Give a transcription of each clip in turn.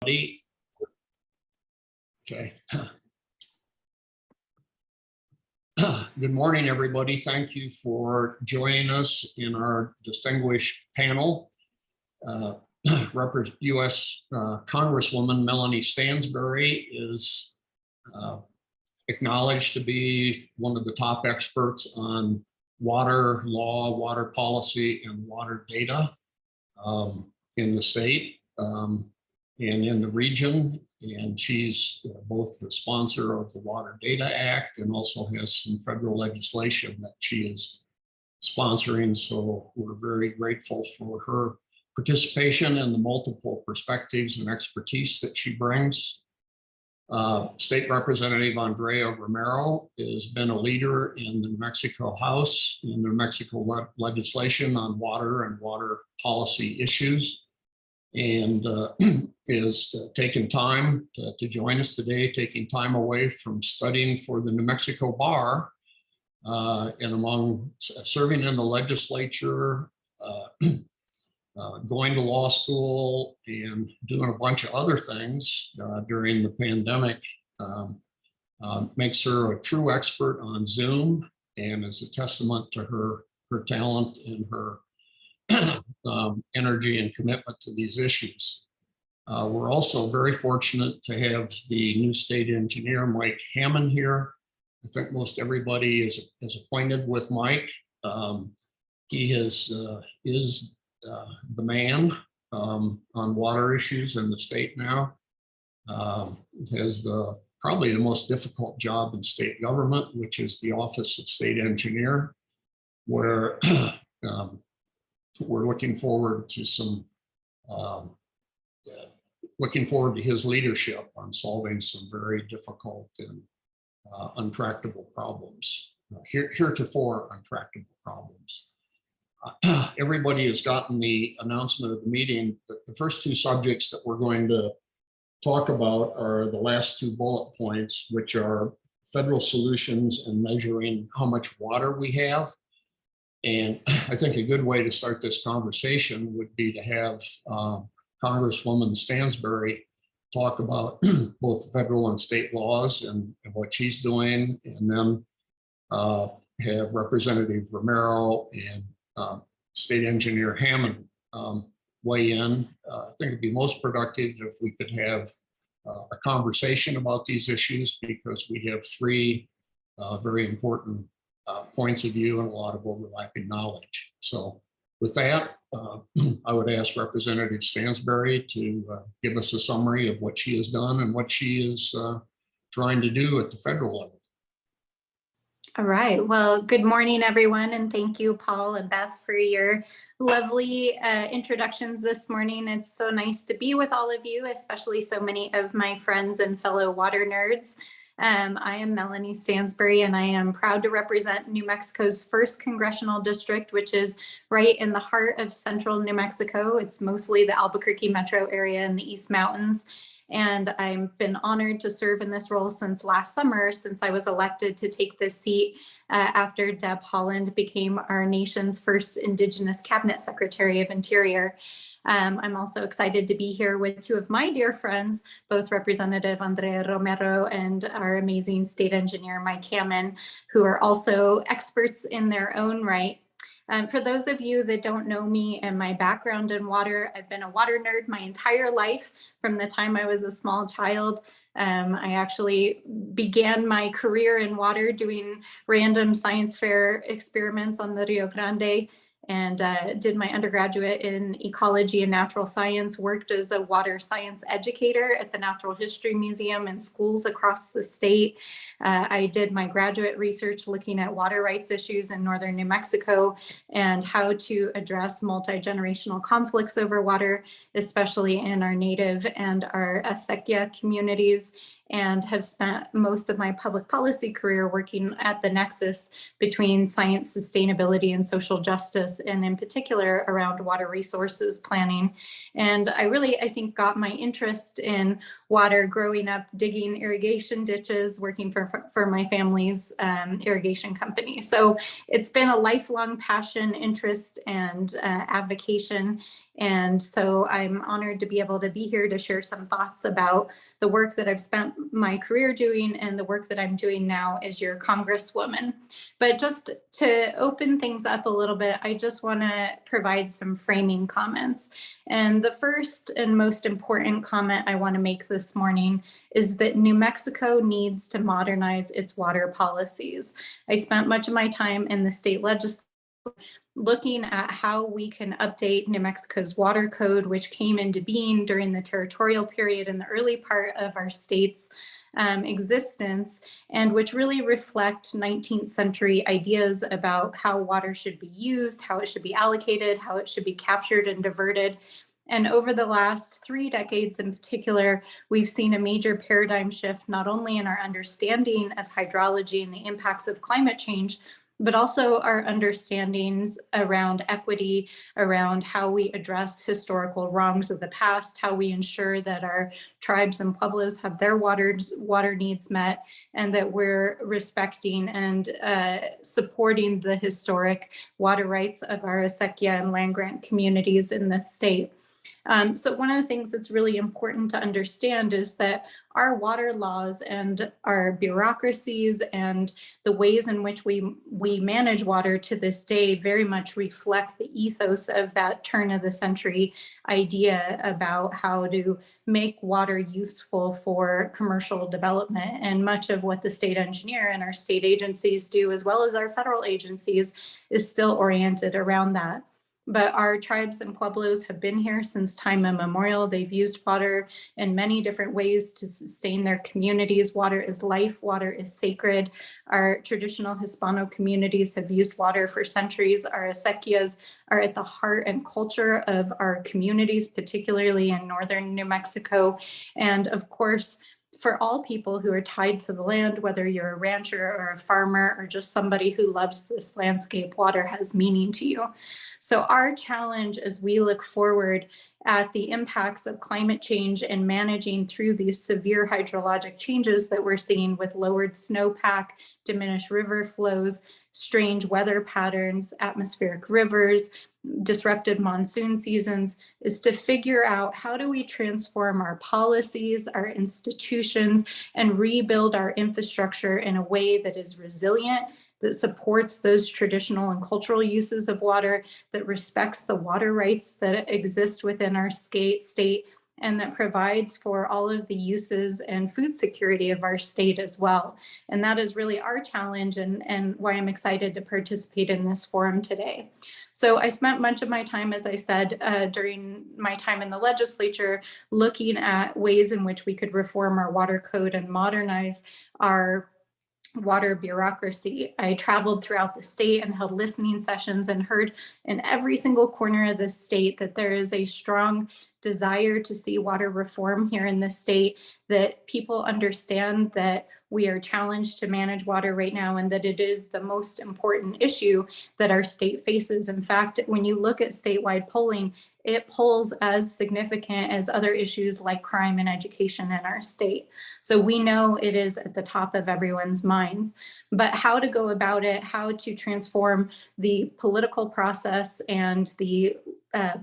Okay. Good morning, everybody. Thank you for joining us in our distinguished panel. U.S. Congresswoman Melanie Stansbury is acknowledged to be one of the top experts on water law, water policy, and water data in the state and in the region. And she's both the sponsor of the Water Data Act and also has some federal legislation that she is sponsoring. So we're very grateful for her participation and the multiple perspectives and expertise that she brings. State Representative Andrea Romero has been a leader in the New Mexico House in the New Mexico legislation on water and water policy issues, and is taking time to join us today, taking time away from studying for the New Mexico bar and among serving in the legislature, going to law school, and doing a bunch of other things during the pandemic makes her a true expert on Zoom and is a testament to her talent and her energy and commitment to these issues. We're also very fortunate to have the new state engineer, Mike Hamman, here. I think most everybody is acquainted with Mike. He is the man on water issues in the state now. Has probably the most difficult job in state government, which is the Office of State Engineer, where we're looking forward to his leadership on solving some very difficult and untractable problems, heretofore untractable problems. Everybody has gotten the announcement of the meeting. The first two subjects that we're going to talk about are the last two bullet points, which are federal solutions and measuring how much water we have. And I think a good way to start this conversation would be to have Congresswoman Stansbury talk about both federal and state laws and what she's doing, and then have Representative Romero and State Engineer Hamman weigh in. I think it'd be most productive if we could have a conversation about these issues, because we have three very important points of view and a lot of overlapping knowledge. So with that, I would ask Representative Stansbury to give us a summary of what she has done and what she is trying to do at the federal level. All right. Well, good morning, everyone. And thank you, Paul and Beth, for your lovely introductions this morning. It's so nice to be with all of you, especially so many of my friends and fellow water nerds. I am Melanie Stansbury, and I am proud to represent New Mexico's 1st congressional district, which is right in the heart of central New Mexico. It's mostly the Albuquerque metro area and the East Mountains. And I've been honored to serve in this role since last summer, since I was elected to take this seat after Deb Haaland became our nation's first Indigenous Cabinet Secretary of Interior. I'm also excited to be here with two of my dear friends, both Representative Andrea Romero and our amazing state engineer, Mike Hamman, who are also experts in their own right. For those of you that don't know me and my background in water, I've been a water nerd my entire life from the time I was a small child. I actually began my career in water doing random science fair experiments on the Rio Grande, and did my undergraduate in ecology and natural science, worked as a water science educator at the Natural History Museum and schools across the state. I did my graduate research looking at water rights issues in northern New Mexico and how to address multi-generational conflicts over water, especially in our Native and our Acequia communities, and have spent most of my public policy career working at the nexus between science, sustainability, and social justice practice, and in particular around water resources planning. And I think, got my interest in water growing up, digging irrigation ditches, working for my family's irrigation company. So it's been a lifelong passion, interest, and advocation. And so I'm honored to be able to be here to share some thoughts about the work that I've spent my career doing and the work that I'm doing now as your Congresswoman. But just to open things up a little bit, I just want to provide some framing comments. And the first and most important comment I want to make this morning is that New Mexico needs to modernize its water policies. I spent much of my time in the state legislature looking at how we can update New Mexico's water code, which came into being during the territorial period in the early part of our state's existence, and which really reflect 19th century ideas about how water should be used, how it should be allocated, how it should be captured and diverted. And over the last 3 decades in particular, we've seen a major paradigm shift, not only in our understanding of hydrology and the impacts of climate change, but also our understandings around equity, around how we address historical wrongs of the past, how we ensure that our tribes and pueblos have their water needs met, and that we're respecting and supporting the historic water rights of our acequia and land-grant communities in this state. So one of the things that's really important to understand is that our water laws and our bureaucracies and the ways in which we manage water to this day very much reflect the ethos of that turn of the century idea about how to make water useful for commercial development. And much of what the state engineer and our state agencies do, as well as our federal agencies, is still oriented around that. But our tribes and pueblos have been here since time immemorial. They've used water in many different ways to sustain their communities. Water is life, water is sacred. Our traditional Hispano communities have used water for centuries. Our acequias are at the heart and culture of our communities, particularly in northern New Mexico. And of course, for all people who are tied to the land, whether you're a rancher or a farmer or just somebody who loves this landscape, water has meaning to you. So our challenge as we look forward at the impacts of climate change and managing through these severe hydrologic changes that we're seeing with lowered snowpack, diminished river flows, strange weather patterns, atmospheric rivers, disrupted monsoon seasons, is to figure out how do we transform our policies, our institutions, and rebuild our infrastructure in a way that is resilient, that supports those traditional and cultural uses of water, that respects the water rights that exist within our state, and that provides for all of the uses and food security of our state as well. And that is really our challenge and why I'm excited to participate in this forum today. So I spent much of my time, as I said, during my time in the legislature, looking at ways in which we could reform our water code and modernize our water bureaucracy. I traveled throughout the state and held listening sessions and heard in every single corner of the state that there is a strong desire to see water reform here in the state, that people understand that we are challenged to manage water right now and that it is the most important issue that our state faces. In fact, when you look at statewide polling, it polls as significant as other issues like crime and education in our state. So we know it is at the top of everyone's minds. But how to go about it, how to transform the political process and the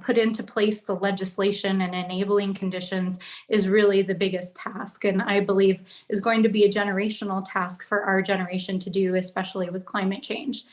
put into place the legislation and enabling conditions is really the biggest task, and I believe is going to be a generational task for our generation to do, especially with climate change.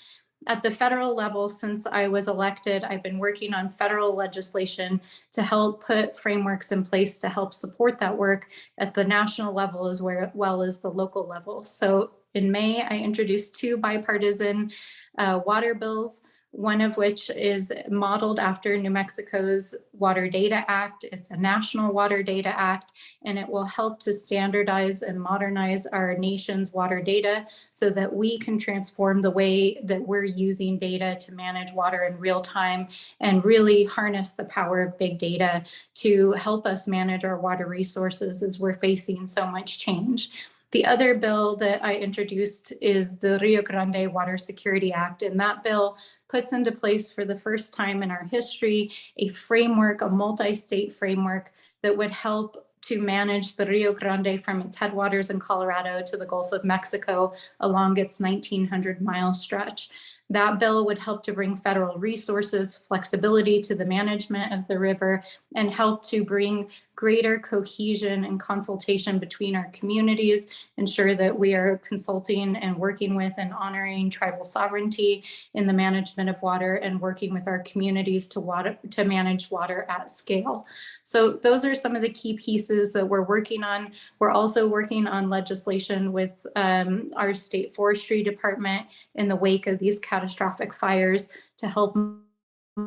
At the federal level, since I was elected, I've been working on federal legislation to help put frameworks in place to help support that work at the national level as well as the local level. So in May, I introduced 2 bipartisan water bills, one of which is modeled after New Mexico's Water Data Act. It's a national water data act, and it will help to standardize and modernize our nation's water data so that we can transform the way that we're using data to manage water in real time and really harness the power of big data to help us manage our water resources as we're facing so much change. The other bill that I introduced is the Rio Grande Water Security Act, and that bill puts into place for the first time in our history a framework, a multi-state framework that would help to manage the Rio Grande from its headwaters in Colorado to the Gulf of Mexico along its 1,900-mile stretch. That bill would help to bring federal resources, flexibility to the management of the river, and help to bring greater cohesion and consultation between our communities, ensure that we are consulting and working with and honoring tribal sovereignty in the management of water, and working with our communities to manage water at scale. So those are some of the key pieces that we're working on. We're also working on legislation with our state forestry department in the wake of these catastrophic fires to help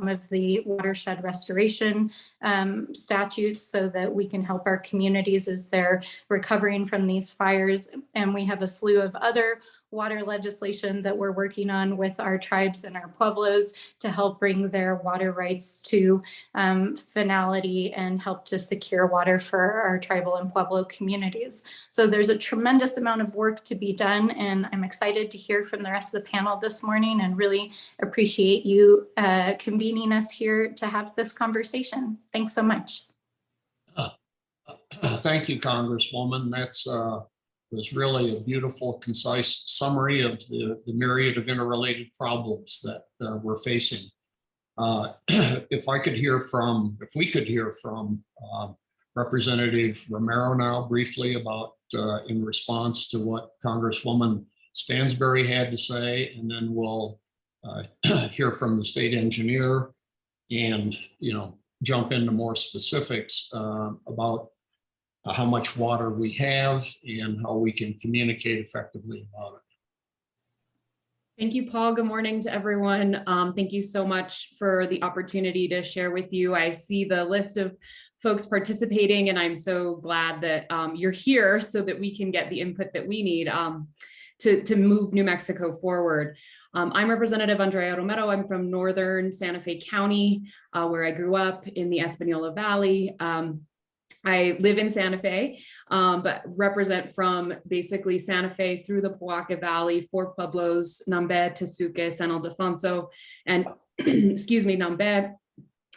of the watershed restoration statutes so that we can help our communities as they're recovering from these fires. And we have a slew of other water legislation that we're working on with our tribes and our pueblos to help bring their water rights to finality and help to secure water for our tribal and pueblo communities. So there's a tremendous amount of work to be done, and I'm excited to hear from the rest of the panel this morning and really appreciate you convening us here to have this conversation. Thanks so much. Thank you, Congresswoman. That's was really a beautiful, concise summary of the myriad of interrelated problems that we're facing. If we could hear from Representative Romero now briefly about in response to what Congresswoman Stansbury had to say, and then we'll hear from the state engineer and jump into more specifics about how much water we have and how we can communicate effectively about it. Thank you, Paul. Good morning to everyone. Thank you so much for the opportunity to share with you. I see the list of folks participating, and I'm so glad that you're here so that we can get the input that we need to move New Mexico forward. I'm Representative Andrea Romero. I'm from northern Santa Fe County, where I grew up in the Espanola Valley. I live in Santa Fe, but represent from basically Santa Fe through the Pojoaque Valley, 4 pueblos, Nambe, Tesuque, San Ildefonso, and excuse me, Nambe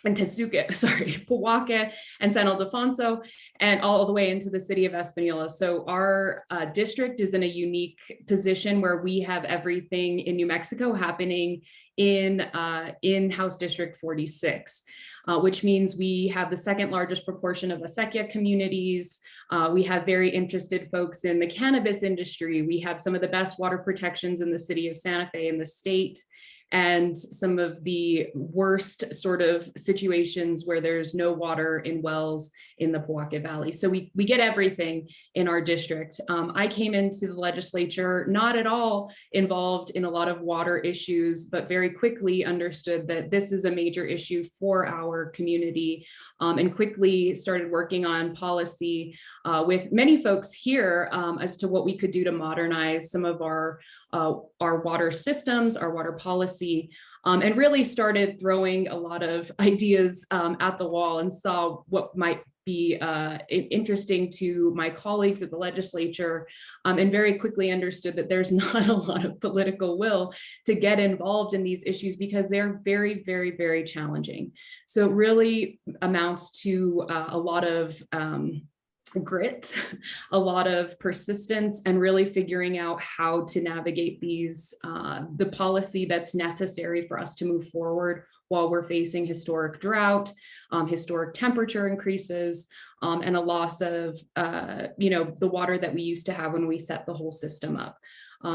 and Tesuque, sorry, Pojoaque and San Ildefonso, and all the way into the city of Espanola. So our district is in a unique position where we have everything in New Mexico happening in House District 46. Which means we have the second largest proportion of acequia communities. We have very interested folks in the cannabis industry. We have some of the best water protections in the city of Santa Fe in the state, and some of the worst sort of situations where there's no water in wells in the Pojoaque Valley. So we get everything in our district. I came into the legislature not at all involved in a lot of water issues, but very quickly understood that this is a major issue for our community, and quickly started working on policy with many folks here as to what we could do to modernize some of our water systems, our water policy, and really started throwing a lot of ideas at the wall and saw what might be interesting to my colleagues at the legislature, and very quickly understood that there's not a lot of political will to get involved in these issues because they're very, very, very challenging. So it really amounts to a lot of grit, a lot of persistence, and really figuring out how to navigate these, the policy that's necessary for us to move forward while we're facing historic drought, historic temperature increases, and a loss of, the water that we used to have when we set the whole system up.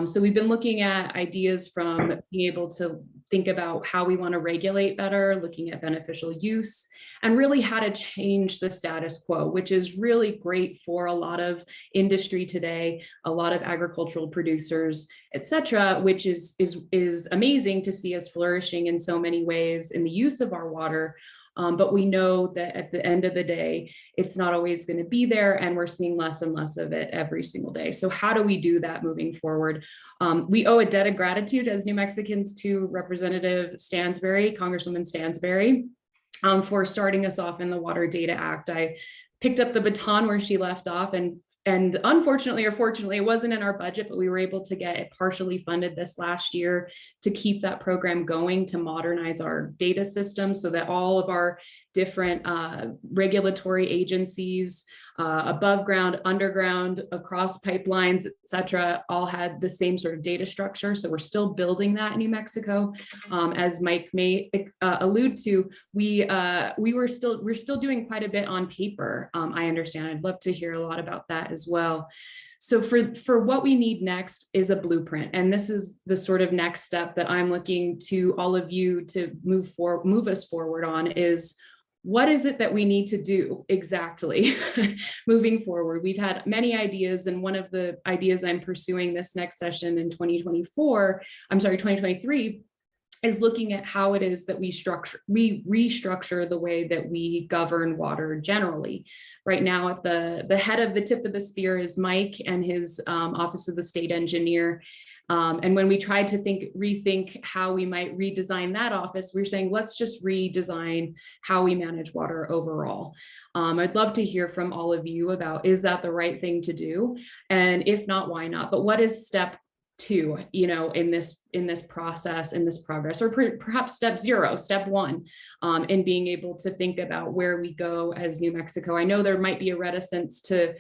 So we've been looking at ideas from being able to think about how we want to regulate better, looking at beneficial use, and really how to change the status quo, which is really great for a lot of industry today, a lot of agricultural producers, et cetera, which is amazing to see us flourishing in so many ways in the use of our water. But we know that at the end of the day, it's not always going to be there, and we're seeing less and less of it every single day. So how do we do that moving forward? We owe a debt of gratitude as New Mexicans to Representative Stansbury, Congresswoman Stansbury, for starting us off in the Water Data Act. I picked up the baton where she left off and and unfortunately or fortunately, it wasn't in our budget, but we were able to get it partially funded this last year to keep that program going, to modernize our data system so that all of our different regulatory agencies, above ground, underground, across pipelines, et cetera, all had the same sort of data structure. So we're still building that in New Mexico. As Mike may allude to, we're still doing quite a bit on paper. I understand. I'd love to hear a lot about that as well. So for what we need next is a blueprint. And this is the sort of next step that I'm looking to all of you to move us forward on is, what is it that we need to do exactly moving forward? We've had many ideas, and one of the ideas I'm pursuing this next session in 2023, is looking at how it is that we restructure the way that we govern water generally. Right now, at the head of the tip of the spear is Mike and his Office of the State Engineer. And when we tried to rethink how we might redesign that office, we're saying, let's just redesign how we manage water overall. I'd love to hear from all of you about, is that the right thing to do? And if not, why not? But what is step 2, in this process, in this progress, or perhaps step 0, step 1, in being able to think about where we go as New Mexico? I know there might be a reticence to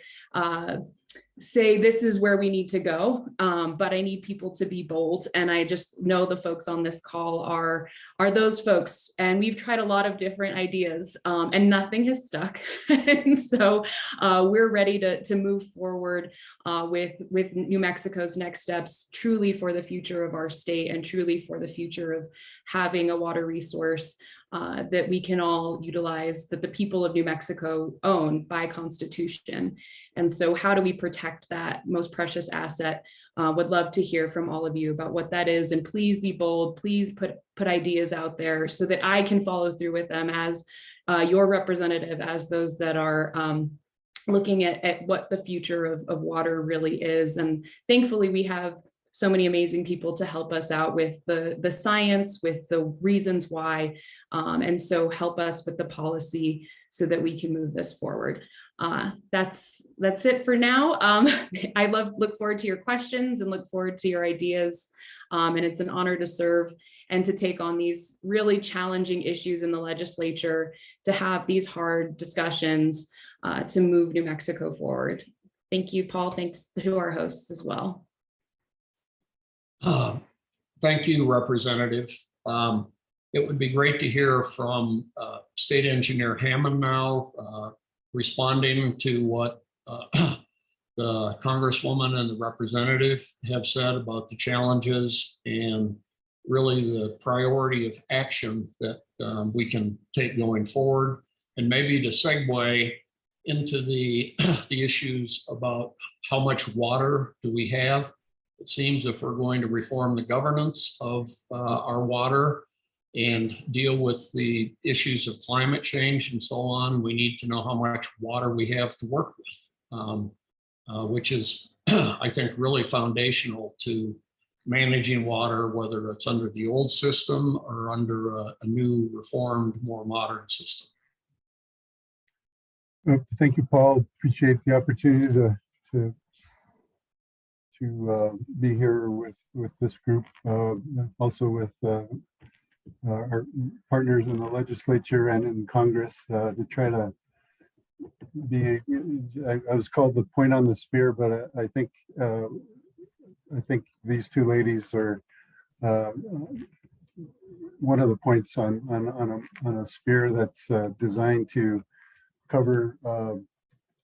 say this is where we need to go, but I need people to be bold, and I just know the folks on this call are those folks, and we've tried a lot of different ideas, and nothing has stuck. And so we're ready to move forward with New Mexico's next steps, truly for the future of our state and truly for the future of having a water resource that we can all utilize, that the people of New Mexico own by Constitution. And so how do we protect that most precious asset? Would love to hear from all of you about what that is. And please be bold, please put ideas out there so that I can follow through with them as your representative, as those that are looking at what the future of water really is. And thankfully we have so many amazing people to help us out with the science, with the reasons why, and so help us with the policy so that we can move this forward. That's it for now. I look forward to your questions and look forward to your ideas. And it's an honor to serve and to take on these really challenging issues in the legislature, to have these hard discussions, to move New Mexico forward. Thank you, Paul. Thanks to our hosts as well. Thank you, Representative. It would be great to hear from State Engineer Hamman now, responding to what the Congresswoman and the Representative have said about the challenges and really the priority of action that we can take going forward, and maybe to segue into the issues about how much water do we have. It seems if we're going to reform the governance of our water and deal with the issues of climate change and so on, we need to know how much water we have to work with, which is, I think, really foundational to managing water, whether it's under the old system or under a new, reformed, more modern system. Thank you, Paul. Appreciate the opportunity to be here with this group, also with our partners in the legislature and in Congress, to try to be. I was called the point on the spear, but I think these two ladies are one of the points on a spear that's designed to cover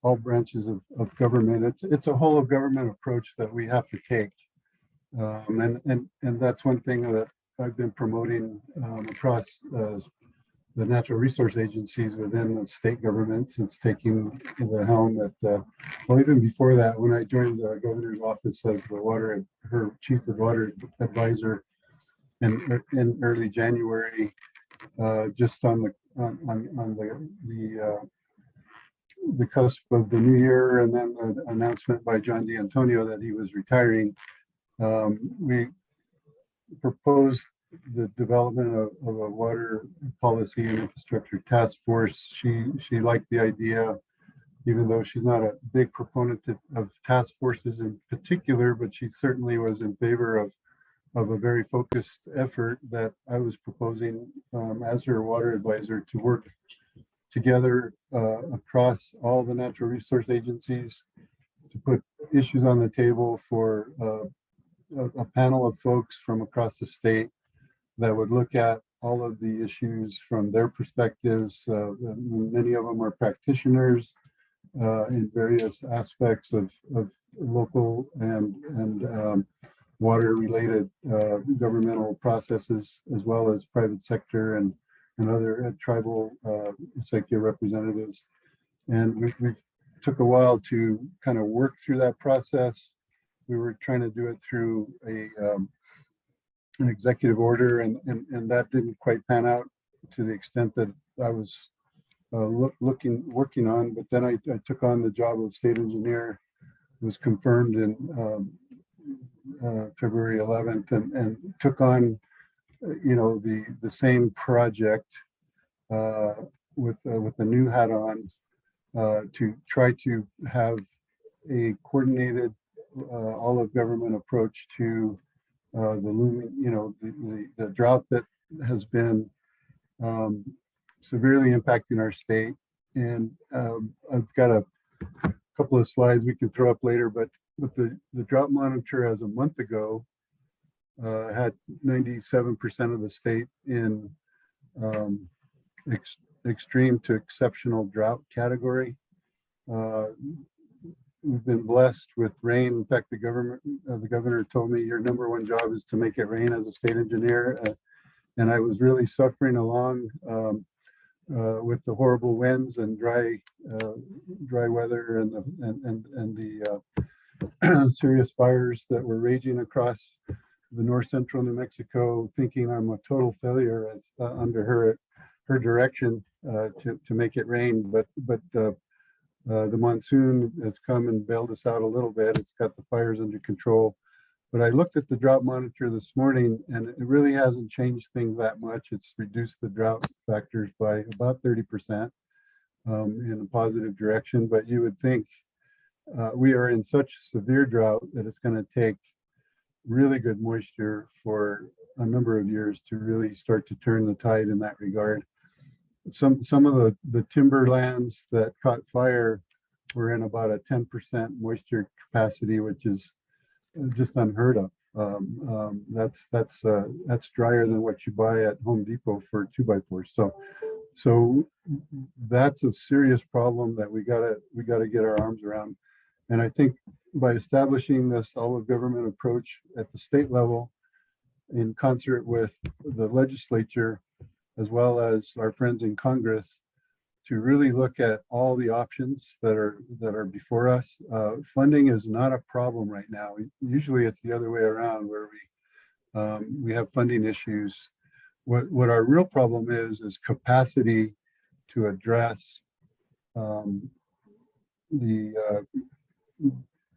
all branches of government. It's a whole of government approach that we have to take, and that's one thing that I've been promoting across the natural resource agencies within the state government since taking the helm at, well, even before that, when I joined the governor's office as her chief of water advisor in early January, just on the cusp of the new year, and then the announcement by John D'Antonio that he was retiring. We proposed the development of a water policy and infrastructure task force. She liked the idea. even though she's not a big proponent of task forces in particular, but she certainly was in favor of a very focused effort that I was proposing as her water advisor to work together across all the natural resource agencies to put issues on the table for a panel of folks from across the state that would look at all of the issues from their perspectives. Many of them are practitioners in various aspects of local and water related governmental processes, as well as private sector and other tribal sector representatives. And we took a while to kind of work through that process. We were trying to do it through an executive order, and that didn't quite pan out to the extent that I was working on. But then I took on the job of state engineer, was confirmed in February 11th, and took on the same project with a new hat on to try to have a coordinated all of government approach to the looming, the drought that has been severely impacting our state. And I've got a couple of slides we can throw up later, but the drought monitor as a month ago had 97% of the state in extreme to exceptional drought category. We've been blessed with rain. In fact, the governor told me your number one job is to make it rain as a state engineer. And I was really suffering along with the horrible winds and dry weather and the serious fires that were raging across the north central New Mexico, thinking I'm a total failure as, under her direction to make it rain. But the monsoon has come and bailed us out a little bit. It's got the fires under control. But I looked at the drought monitor this morning, and it really hasn't changed things that much. It's reduced the drought factors by about 30% in a positive direction. But you would think we are in such severe drought that it's going to take really good moisture for a number of years to really start to turn the tide in that regard. Some of the timberlands that caught fire were in about a 10% moisture capacity, which is just unheard of. That's drier than what you buy at Home Depot for 2x4s. So that's a serious problem that we gotta get our arms around. And I think by establishing this all of government approach at the state level, in concert with the legislature, as well as our friends in Congress, to really look at all the options that are before us. Funding is not a problem right now. Usually it's the other way around, where we have funding issues. What our real problem is capacity to address the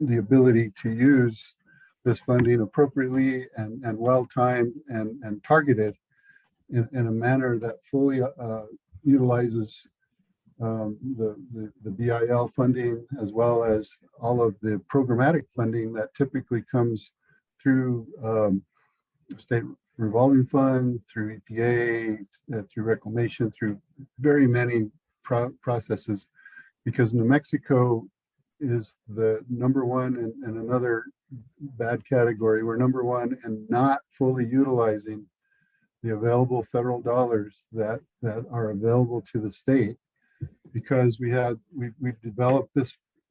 ability to use this funding appropriately and well-timed and targeted in a manner that fully utilizes the BIL funding, as well as all of the programmatic funding that typically comes through state revolving fund, through EPA, through reclamation, through very many processes, because New Mexico is the number one in another bad category. We're number one and not fully utilizing the available federal dollars that are available to the state, because we've developed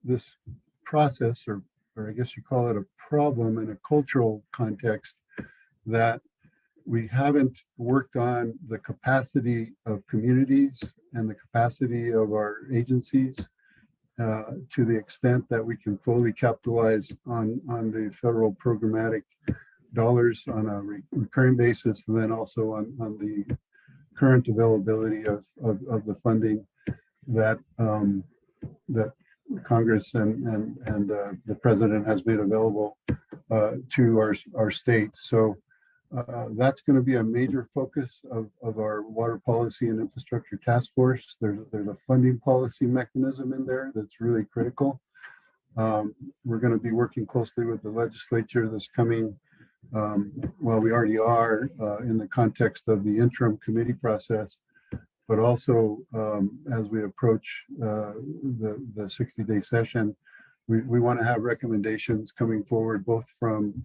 this process, or I guess you call it a problem, in a cultural context, that we haven't worked on the capacity of communities and the capacity of our agencies to the extent that we can fully capitalize on the federal programmatic dollars on a recurring basis, and then also on the current availability of the funding that that Congress and the president has made available to our state. So That's going to be a major focus of our water policy and infrastructure task force. There's a funding policy mechanism in there that's really critical. We're going to be working closely with the legislature this coming, well, we already are in the context of the interim committee process, but also as we approach the 60-day session, we want to have recommendations coming forward, both from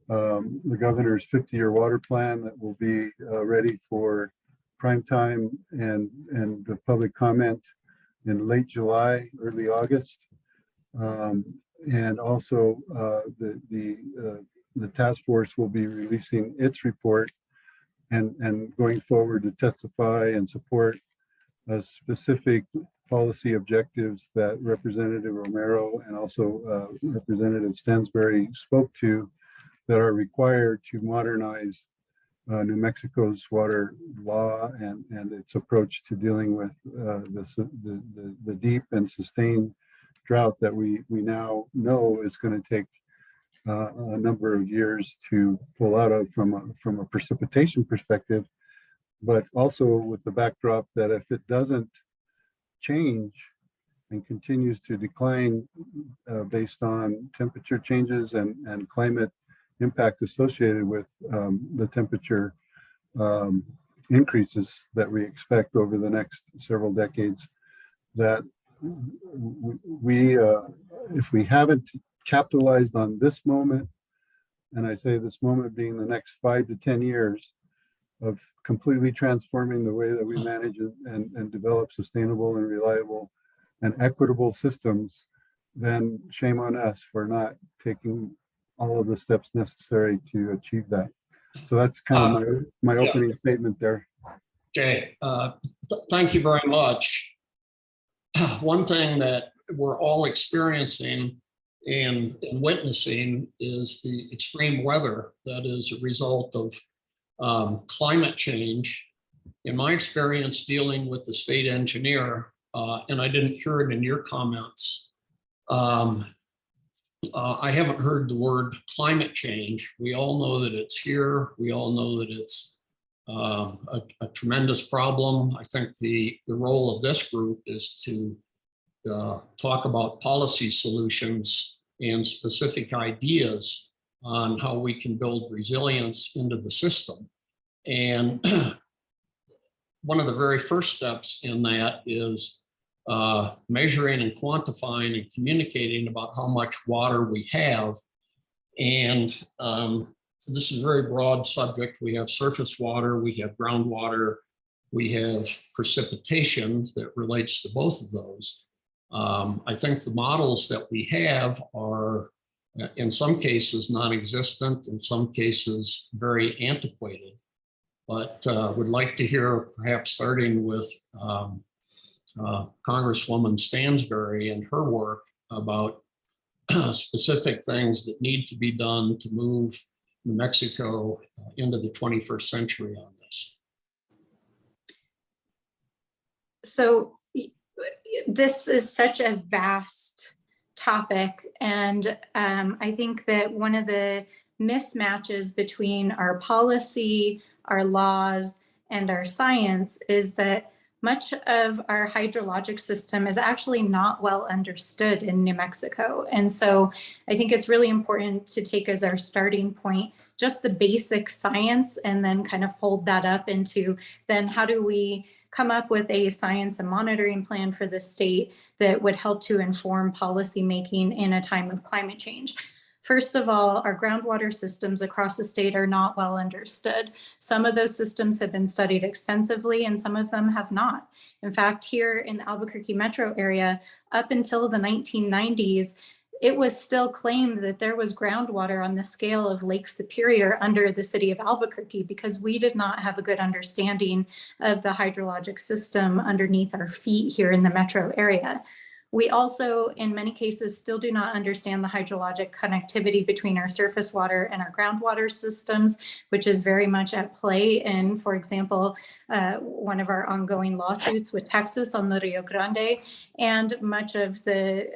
the governor's 50-year water plan that will be ready for prime time and the public comment in late July, early August. And also the task force will be releasing its report and going forward to testify and support specific policy objectives that Representative Romero and also Representative Stansbury spoke to, that are required to modernize New Mexico's water law and its approach to dealing with the deep and sustained drought that we now know is going to take a number of years to pull out of from a precipitation perspective, but also with the backdrop that if it doesn't change and continues to decline based on temperature changes and climate impact associated with the temperature increases that we expect over the next several decades, that we if we haven't capitalized on this moment, and I say this moment being the next 5 to 10 years of completely transforming the way that we manage and develop sustainable and reliable and equitable systems, then shame on us for not taking all of the steps necessary to achieve that. So that's kind of my opening statement there. Okay, thank you very much. One thing that we're all experiencing and witnessing is the extreme weather that is a result of climate change. In my experience dealing with the state engineer, and I didn't hear it in your comments, I haven't heard the word climate change. We all know that it's here. We all know that it's a tremendous problem. I think the role of this group is to talk about policy solutions and specific ideas on how we can build resilience into the system. And one of the very first steps in that is measuring and quantifying and communicating about how much water we have. And this is a very broad subject. We have surface water, we have groundwater, we have precipitation that relates to both of those. I think the models that we have are in some cases non-existent, in some cases very antiquated, but would like to hear, perhaps starting with Congresswoman Stansbury and her work about specific things that need to be done to move New Mexico into the 21st century on this. So this is such a vast topic, and I think that one of the mismatches between our policy, our laws, and our science is that much of our hydrologic system is actually not well understood in New Mexico. And so I think it's really important to take as our starting point just the basic science and then kind of fold that up into then how do we come up with a science and monitoring plan for the state that would help to inform policy making in a time of climate change. First of all, our groundwater systems across the state are not well understood. Some of those systems have been studied extensively and some of them have not. In fact, here in the Albuquerque metro area, up until the 1990s, it was still claimed that there was groundwater on the scale of Lake Superior under the city of Albuquerque because we did not have a good understanding of the hydrologic system underneath our feet here in the metro area. We also, in many cases, still do not understand the hydrologic connectivity between our surface water and our groundwater systems, which is very much at play in, for example, one of our ongoing lawsuits with Texas on the Rio Grande, and much of the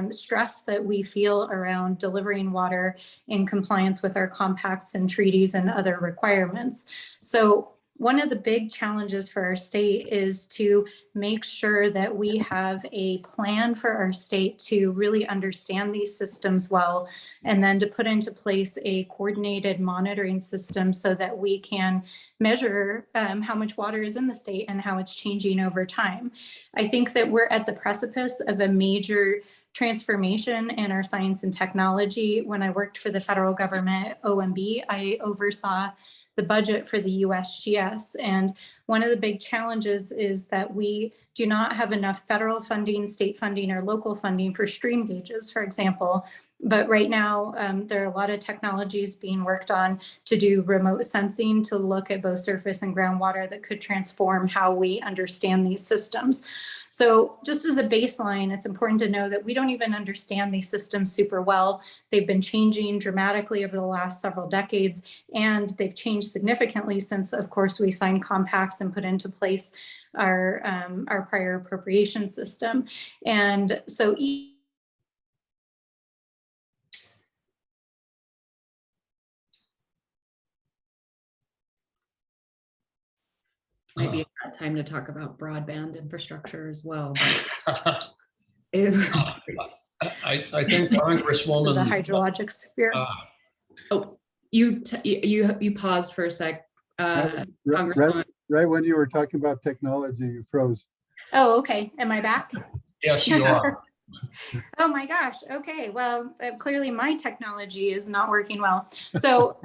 stress that we feel around delivering water in compliance with our compacts and treaties and other requirements. So one of the big challenges for our state is to make sure that we have a plan for our state to really understand these systems well, and then to put into place a coordinated monitoring system so that we can measure how much water is in the state and how it's changing over time. I think that we're at the precipice of a major transformation in our science and technology. When I worked for the federal government at OMB, I oversaw the budget for the USGS. And one of the big challenges is that we do not have enough federal funding, state funding, or local funding for stream gauges, for example. But right now, there are a lot of technologies being worked on to do remote sensing to look at both surface and groundwater that could transform how we understand these systems. So just as a baseline, it's important to know that we don't even understand these systems super well. They've been changing dramatically over the last several decades, and they've changed significantly since, of course, we signed compacts and put into place our prior appropriation system. And so might be a bad time to talk about broadband infrastructure as well. I think Congresswoman. the hydrologic sphere. Oh, you paused for a sec, Congresswoman. Right when you were talking about technology, you froze. Oh, okay. Am I back? Yes, you are. Oh my gosh. Okay. Well, clearly my technology is not working well. So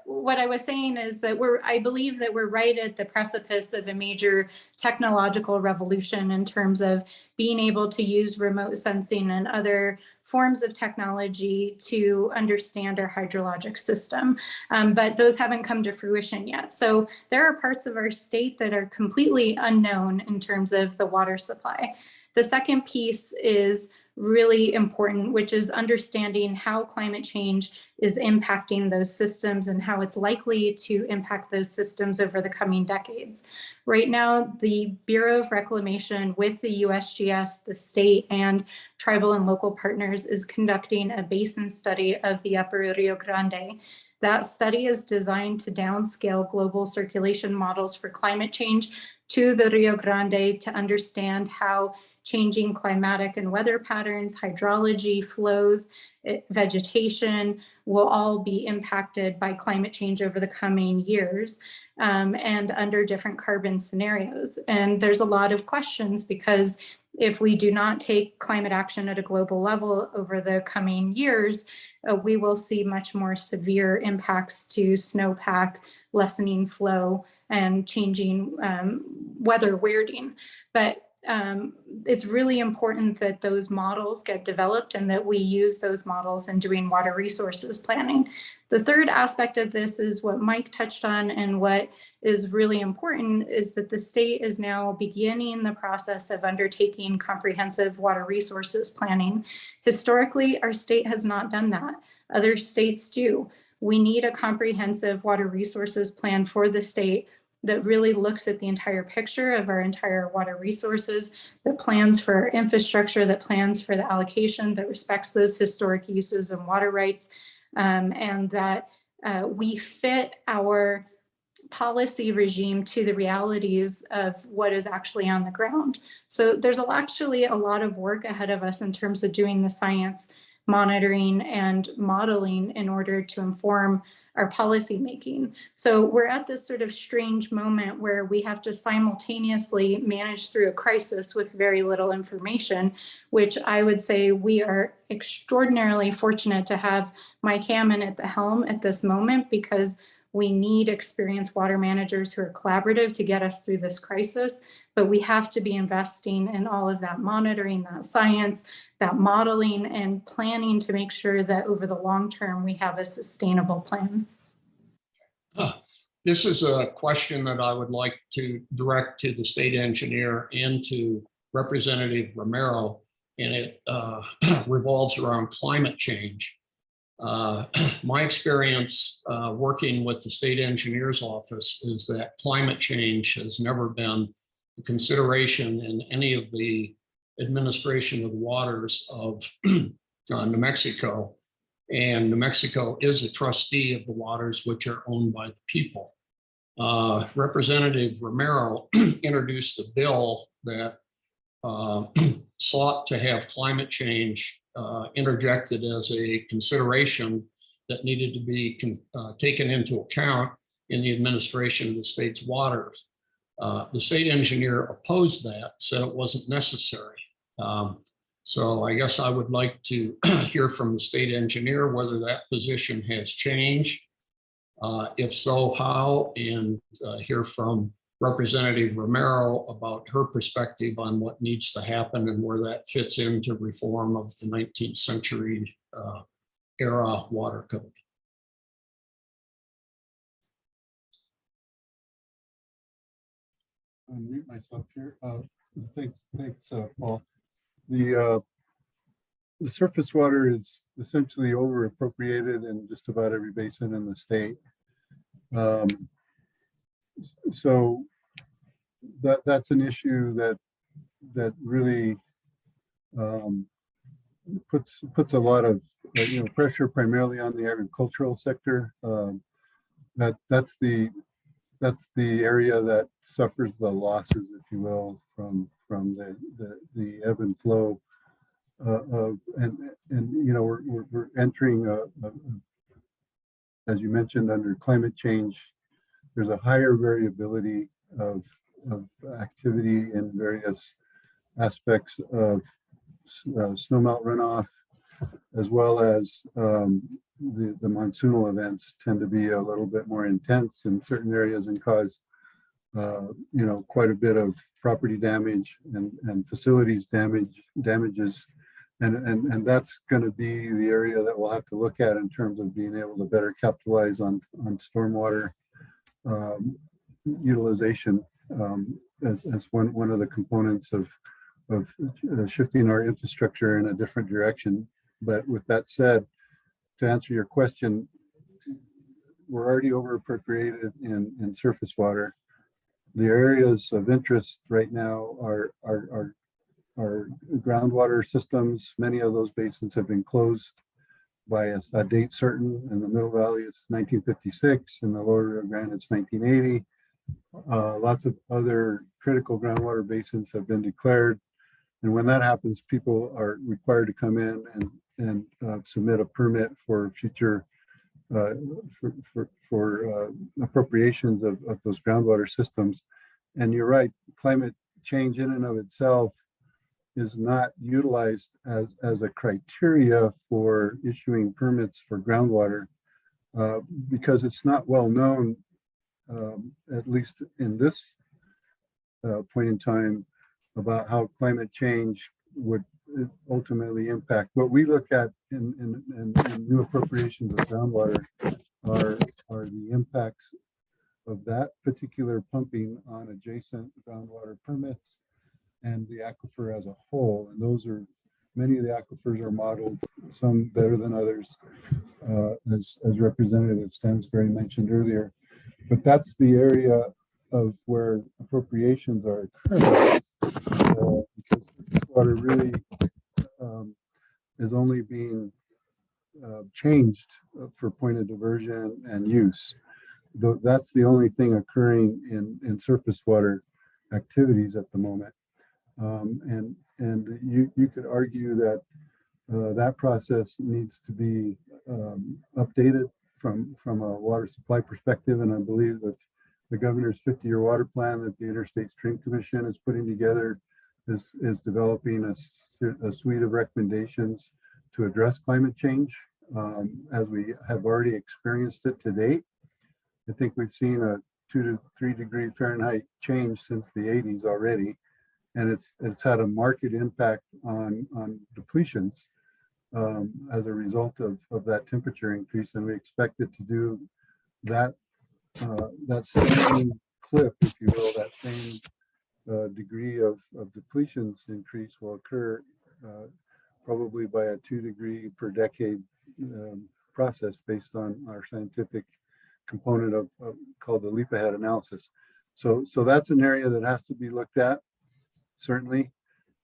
what I was saying is that I believe that we're right at the precipice of a major technological revolution in terms of being able to use remote sensing and other forms of technology to understand our hydrologic system. But those haven't come to fruition yet. So there are parts of our state that are completely unknown in terms of the water supply. The second piece is really important, which is understanding how climate change is impacting those systems and how it's likely to impact those systems over the coming decades. Right now, the Bureau of Reclamation with the USGS, the state, and tribal and local partners is conducting a basin study of the Upper Rio Grande. That study is designed to downscale global circulation models for climate change to the Rio Grande to understand how changing climatic and weather patterns, hydrology, flows, vegetation will all be impacted by climate change over the coming years and under different carbon scenarios. And there's a lot of questions because if we do not take climate action at a global level over the coming years, we will see much more severe impacts to snowpack, lessening flow, and changing weather weirding. But it's really important that those models get developed and that we use those models in doing water resources planning. The third aspect of this is what Mike touched on, and what is really important is that the state is now beginning the process of undertaking comprehensive water resources planning. Historically, our state has not done that. Other states do. We need a comprehensive water resources plan for the state that really looks at the entire picture of our entire water resources, that plans for our infrastructure, that plans for the allocation, that respects those historic uses and water rights, and that we fit our policy regime to the realities of what is actually on the ground. So there's actually a lot of work ahead of us in terms of doing the science, monitoring, and modeling in order to inform our policy making. So we're at this sort of strange moment where we have to simultaneously manage through a crisis with very little information, which I would say we are extraordinarily fortunate to have Mike Hamman at the helm at this moment, because we need experienced water managers who are collaborative to get us through this crisis. But we have to be investing in all of that monitoring, that science, that modeling, and planning to make sure that over the long term, we have a sustainable plan. This is a question that I would like to direct to the state engineer and to Representative Romero. and it revolves around climate change. My experience working with the state engineer's office is that climate change has never been a consideration in any of the administration of the waters of New Mexico. And New Mexico is a trustee of the waters which are owned by the people. Representative Romero introduced a bill that sought to have climate change interjected as a consideration that needed to be taken into account in the administration of the state's waters. The state engineer opposed that, said it wasn't necessary. So I guess I would like to hear from the state engineer whether that position has changed. If so, how, and hear from Representative Romero about her perspective on what needs to happen and where that fits into reform of the 19th century era water code. Unmute myself here. Thanks, Paul. The surface water is essentially over appropriated in just about every basin in the state. So that's an issue that really puts a lot of pressure primarily on the agricultural sector. That's the area that suffers the losses, if you will, from the ebb and flow we're entering as you mentioned, under climate change. There's a higher variability of activity in various aspects of snowmelt runoff, as well as the monsoonal events tend to be a little bit more intense in certain areas and cause quite a bit of property damage and facilities damages. And that's going to be the area that we'll have to look at in terms of being able to better capitalize on stormwater utilization as one of the components of shifting our infrastructure in a different direction. But with that said, to answer your question, we're already over appropriated in surface water. The areas of interest right now are groundwater systems. Many of those basins have been closed by a date certain. In the Middle Valley, it's 1956. In the Lower Rio Grande, it's 1980. Lots of other critical groundwater basins have been declared. And when that happens, people are required to come in and submit a permit for future for appropriations of those groundwater systems. And you're right, climate change in and of itself is not utilized as a criteria for issuing permits for groundwater because it's not well known, at least in this point in time, about how climate change would ultimately impact. What we look at in new appropriations of groundwater are the impacts of that particular pumping on adjacent groundwater permits and the aquifer as a whole. And those are, many of the aquifers are modeled, some better than others, as Representative Stansbury mentioned earlier. But that's the area of where appropriations are occurring, because water really is only being changed for point of diversion and use. Though that's the only thing occurring in surface water activities at the moment. And you could argue that that process needs to be updated from a water supply perspective. And I believe that the governor's 50-year water plan that the Interstate Stream Commission is putting together is developing a suite of recommendations to address climate change as we have already experienced it to date. I think we've seen a 2 to 3 degree Fahrenheit change since the 80s already, and it's had a marked impact on depletions as a result of that temperature increase, and we expect it to do that same clip, if you will, that same degree of depletions increase will occur probably by a 2-degree per decade process based on our scientific component of called the leap ahead analysis. So that's an area that has to be looked at, certainly.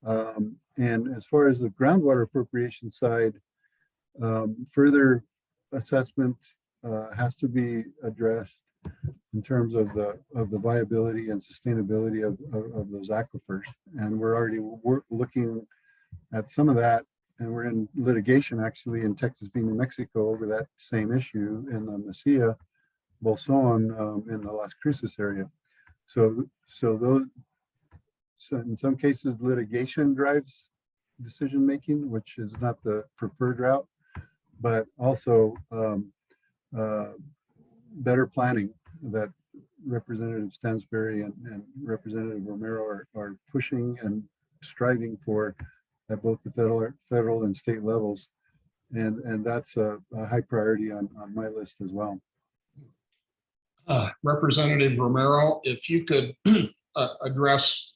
And as far as the groundwater appropriation side, further assessment has to be addressed in terms of the viability and sustainability of those aquifers. And we're already looking at some of that, and we're in litigation actually in Texas v. New Mexico over that same issue in the Mesilla, Bolson, in the Las Cruces area. So in some cases, litigation drives decision making, which is not the preferred route, but also better planning that Representative Stansbury and Representative Romero are pushing and striving for at both the federal and state levels. And that's a high priority on my list as well. Representative Romero, if you could address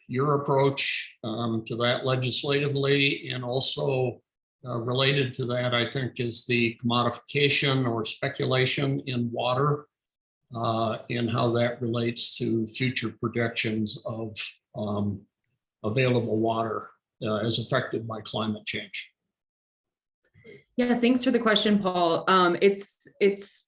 your approach to that legislatively, and also related to that, I think, is the commodification or speculation in water and how that relates to future projections of available water as affected by climate change. Yeah, thanks for the question, Paul. It's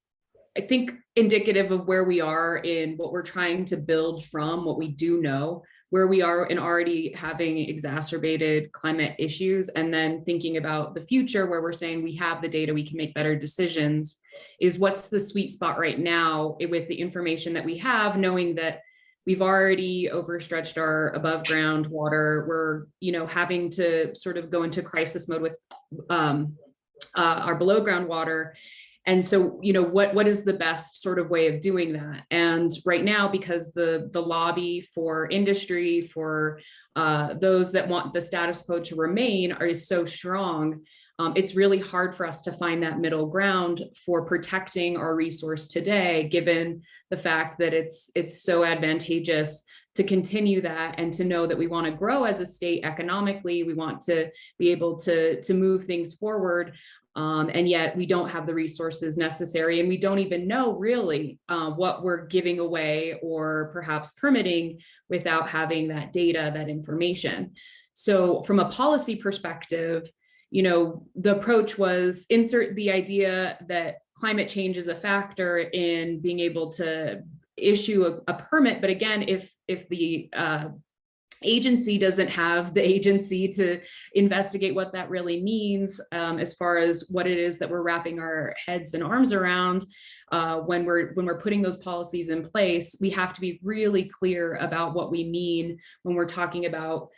I think indicative of where we are in what we're trying to build from, what we do know, where we are in already having exacerbated climate issues, and then thinking about the future where we're saying we have the data, we can make better decisions, is what's the sweet spot right now with the information that we have, knowing that we've already overstretched our above ground water. We're, having to sort of go into crisis mode with our below ground water. And so, what is the best sort of way of doing that? And right now, because the lobby for industry, for those that want the status quo to remain is so strong, it's really hard for us to find that middle ground for protecting our resource today, given the fact that it's so advantageous to continue that and to know that we want to grow as a state economically. We want to be able to move things forward. And yet we don't have the resources necessary, and we don't even know really what we're giving away or perhaps permitting without having that data, that information. So from a policy perspective, the approach was insert the idea that climate change is a factor in being able to issue a permit. But again, if the agency doesn't have the agency to investigate what that really means, as far as what it is that we're wrapping our heads and arms around when we're putting those policies in place, we have to be really clear about what we mean when we're talking about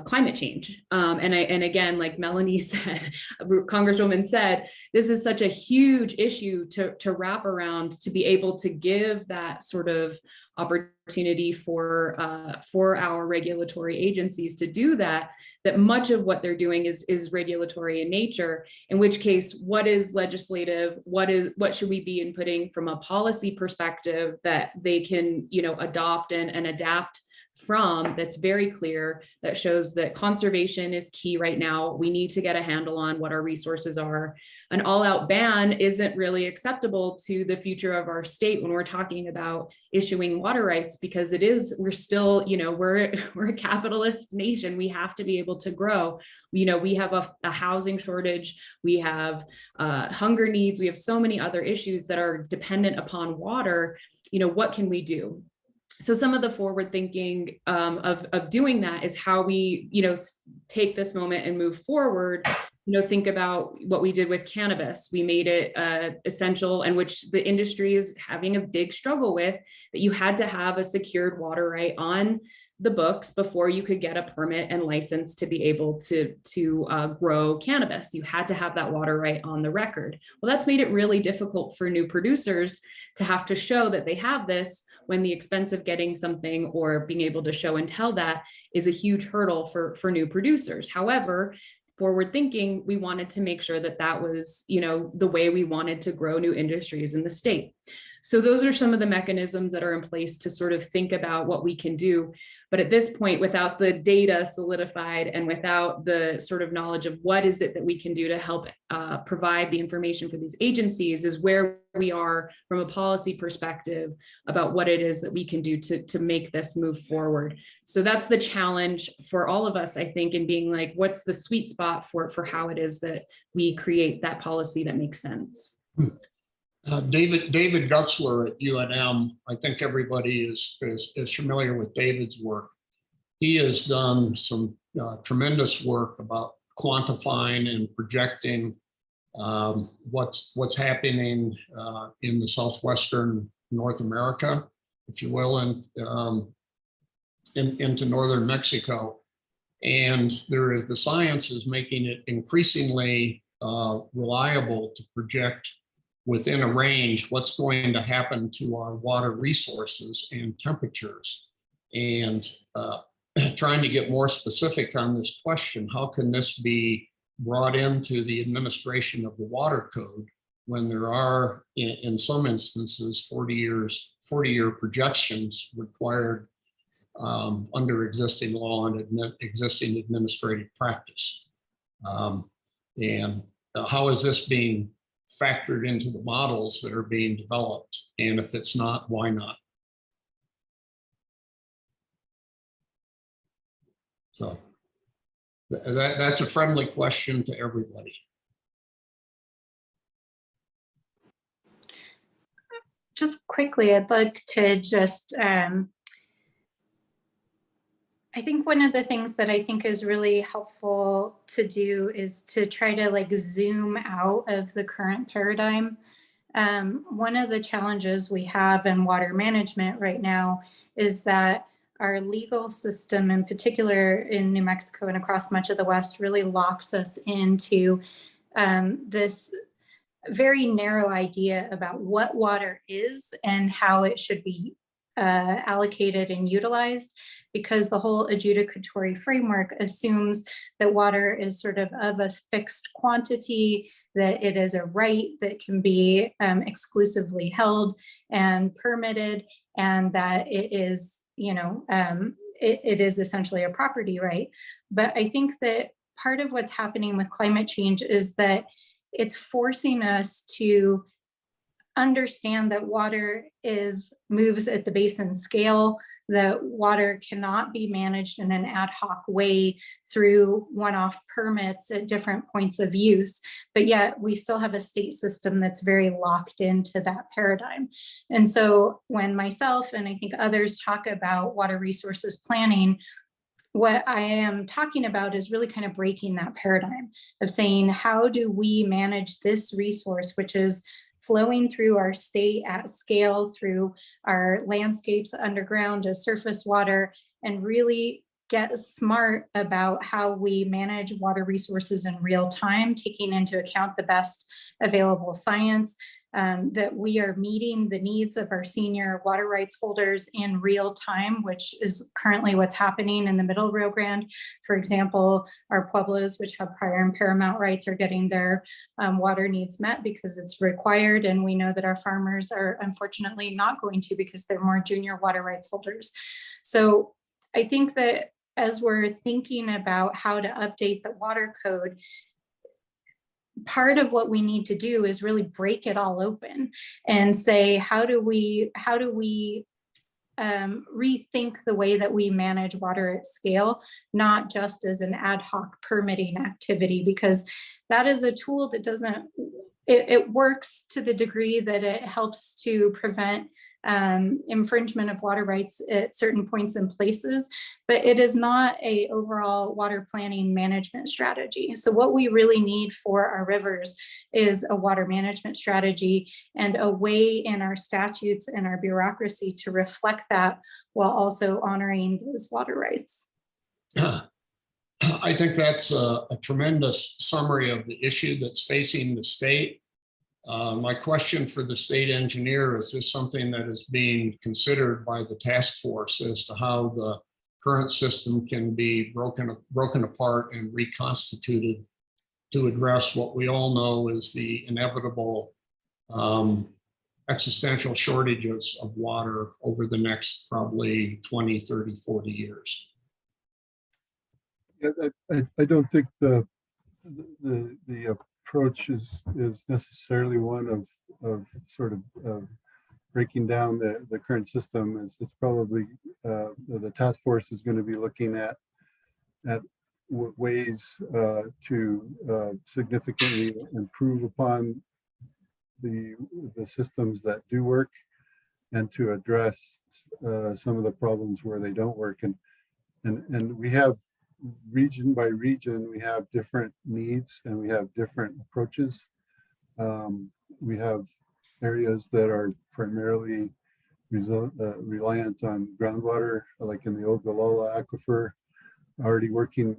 climate change. And again, like Melanie said, Congresswoman said, this is such a huge issue to wrap around, to be able to give that sort of opportunity for our regulatory agencies to do that much of what they're doing is regulatory in nature, in which case, what is legislative, what should we be inputting from a policy perspective that they can, adopt and adapt from, that's very clear, that shows that conservation is key right now. We need to get a handle on what our resources are. An all-out ban isn't really acceptable to the future of our state when we're talking about issuing water rights, because we're still, we're a capitalist nation. We have to be able to grow. We have a housing shortage. We have hunger needs. We have so many other issues that are dependent upon water. What can we do? So some of the forward thinking of doing that is how we, take this moment and move forward. Think about what we did with cannabis. We made it essential, and which the industry is having a big struggle with, that you had to have a secured water right on the books before you could get a permit and license to be able to grow cannabis. You had to have that water right on the record. Well, that's made it really difficult for new producers to have to show that they have this, when the expense of getting something or being able to show and tell that is a huge hurdle for new producers. However, forward thinking, we wanted to make sure that was, the way we wanted to grow new industries in the state. So those are some of the mechanisms that are in place to sort of think about what we can do. But at this point, without the data solidified and without the sort of knowledge of what is it that we can do to help provide the information for these agencies, is where we are from a policy perspective about what it is that we can do to make this move forward. So that's the challenge for all of us, I think, in being like, what's the sweet spot for how it is that we create that policy that makes sense. David Gutzler at UNM, I think everybody is familiar with David's work. He has done some tremendous work about quantifying and projecting what's happening in the southwestern North America, if you will, and into northern Mexico. And the science is making it increasingly reliable to project within a range what's going to happen to our water resources and temperatures. And trying to get more specific on this question, how can this be brought into the administration of the water code when there are, in some instances, 40-year projections required under existing law and existing administrative practice? And how is this being factored into the models that are being developed? And if it's not, why not? So that's a friendly question to everybody. Just quickly, I'd like to just, I think one of the things that I think is really helpful to do is to try to like zoom out of the current paradigm. One of the challenges we have in water management right now is that our legal system, in particular in New Mexico and across much of the West, really locks us into this very narrow idea about what water is and how it should be allocated and utilized, because the whole adjudicatory framework assumes that water is sort of a fixed quantity, that it is a right that can be exclusively held and permitted, and that it is, you know, it is essentially a property right. But I think that part of what's happening with climate change is that it's forcing us to understand that water moves at the basin scale, that water cannot be managed in an ad hoc way through one-off permits at different points of use, but yet we still have a state system that's very locked into that paradigm. And so when myself and I think others talk about water resources planning, what I am talking about is really kind of breaking that paradigm of saying, how do we manage this resource, which is flowing through our state at scale, through our landscapes underground as surface water, and really get smart about how we manage water resources in real time, taking into account the best available science, that we are meeting the needs of our senior water rights holders in real time, which is currently what's happening in the Middle Rio Grande. For example, our pueblos, which have prior and paramount rights, are getting their water needs met because it's required. And we know that our farmers are unfortunately not going to, because they're more junior water rights holders. So I think that as we're thinking about how to update the water code, part of what we need to do is really break it all open and say, how do we rethink the way that we manage water at scale, not just as an ad hoc permitting activity, because that is a tool that it works to the degree that it helps to prevent infringement of water rights at certain points and places, but it is not a overall water planning management strategy. So what we really need for our rivers is a water management strategy and a way in our statutes and our bureaucracy to reflect that while also honoring those water rights. I think that's a tremendous summary of the issue that's facing the state. My question for the state engineer, is this something that is being considered by the task force as to how the current system can be broken apart and reconstituted to address what we all know is the inevitable existential shortages of water over the next probably 20, 30, 40 years. Yeah, I don't think the approach is necessarily one of sort of breaking down the current system. It's probably the task force is going to be looking at ways to significantly improve upon the systems that do work, and to address some of the problems where they don't work. And we have, region by region, we have different needs and we have different approaches. We have areas that are primarily reliant on groundwater, like in the Ogallala Aquifer, already working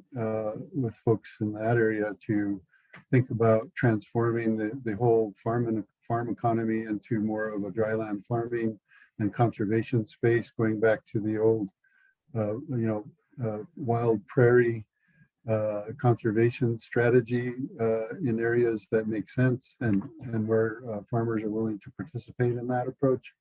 with folks in that area to think about transforming the whole farm economy into more of a dryland farming and conservation space, going back to the old, wild prairie conservation strategy in areas that make sense, and where farmers are willing to participate in that approach,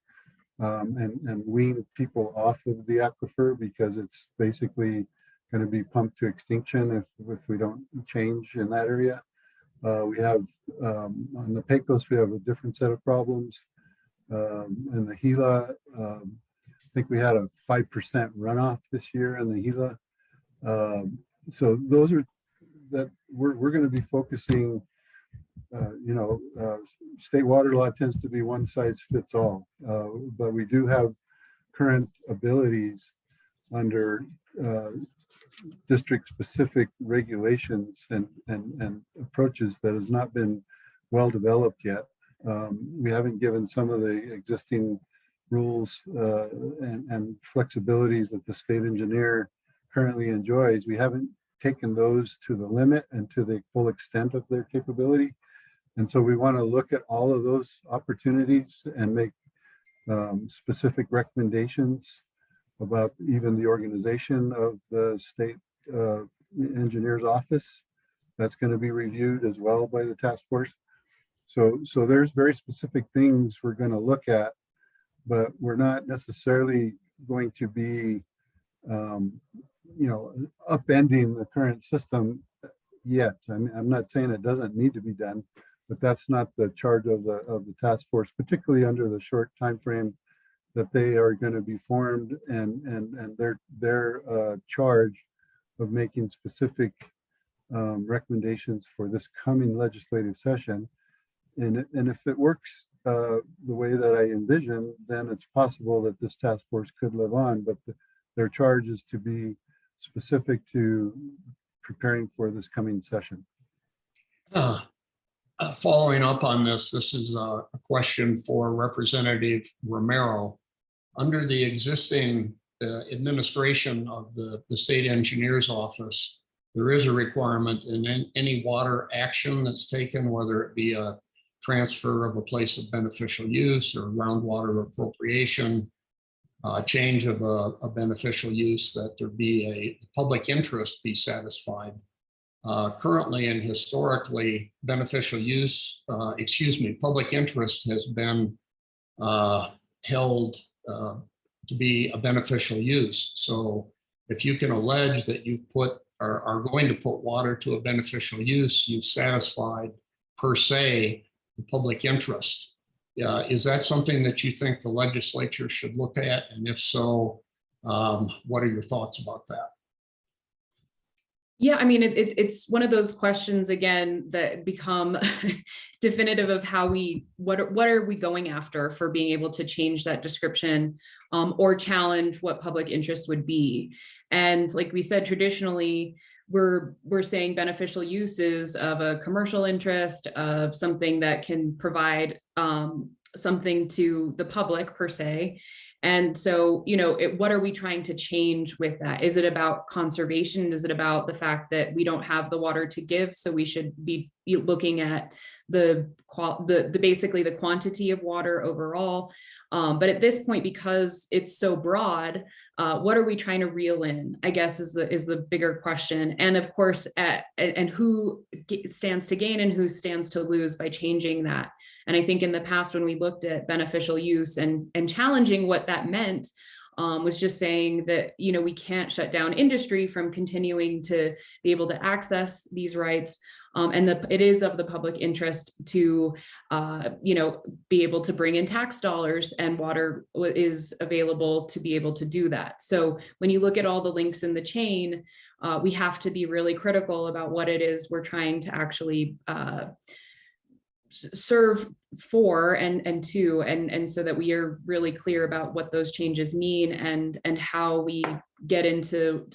and wean people off of the aquifer, because it's basically going to be pumped to extinction if we don't change in that area. We have on the Pecos, we have a different set of problems. In the Gila, I think we had a 5% runoff this year in the Gila. So those are that we're going to be focusing. State water law tends to be one size fits all, but we do have current abilities under district specific regulations and approaches that has not been well developed yet. We haven't given some of the existing rules and flexibilities that the state engineer currently enjoys. We haven't taken those to the limit and to the full extent of their capability. And so we want to look at all of those opportunities and make specific recommendations about even the organization of the state engineer's office. That's going to be reviewed as well by the task force. So there's very specific things we're going to look at, but we're not necessarily going to be, upending the current system yet. I mean, I'm not saying it doesn't need to be done, but that's not the charge of the task force, particularly under the short time frame that they are going to be formed, and their charge of making specific recommendations for this coming legislative session. And if it works the way that I envision, then it's possible that this task force could live on, but their charge is to be specific to preparing for this coming session. Following up on this is a question for Representative Romero. Under the existing administration of the state engineer's office, there is a requirement in any water action that's taken, whether it be a transfer of a place of beneficial use or groundwater appropriation, change of a beneficial use, that there be a public interest be satisfied. Currently and historically, public interest has been held to be a beneficial use. So if you can allege that you've are going to put water to a beneficial use, you've satisfied per se the public interest. Is that something that you think the legislature should look at? And if so, what are your thoughts about that? Yeah, I mean, it's one of those questions, again, that become definitive of how what are we going after for being able to change that description or challenge what public interest would be. And like we said, traditionally, we're saying beneficial uses of a commercial interest, of something that can provide something to the public per se. And so, what are we trying to change with that? Is it about conservation? Is it about the fact that we don't have the water to give, so we should be looking at basically the quantity of water overall. But at this point, because it's so broad, what are we trying to reel in, I guess, is the bigger question. And of course, and who stands to gain and who stands to lose by changing that. And I think in the past, when we looked at beneficial use and challenging what that meant, was just saying that, we can't shut down industry from continuing to be able to access these rights. And it is of the public interest to, be able to bring in tax dollars, and water is available to be able to do that. So when you look at all the links in the chain, we have to be really critical about what it is we're trying to actually serve for and to, and so that we are really clear about what those changes mean and how we get into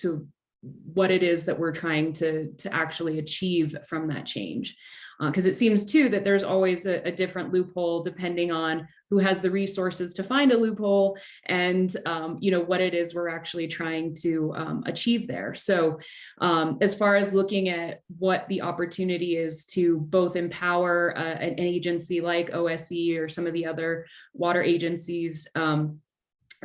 what it is that we're trying to actually achieve from that change. Because it seems too that there's always a different loophole depending on who has the resources to find a loophole and what it is we're actually trying to achieve there. So as far as looking at what the opportunity is to both empower an agency like OSE or some of the other water agencies,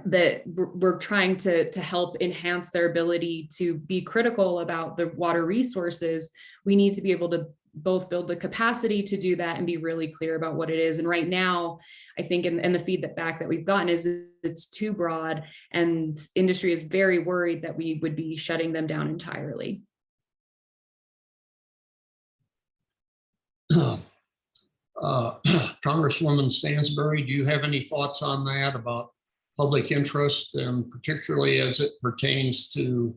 that we're trying to help enhance their ability to be critical about the water resources, we need to be able to both build the capacity to do that and be really clear about what it is. And right now, I think, and the feedback that we've gotten is it's too broad, and industry is very worried that we would be shutting them down entirely. Congresswoman Stansbury, do you have any thoughts on that about public interest, and particularly as it pertains to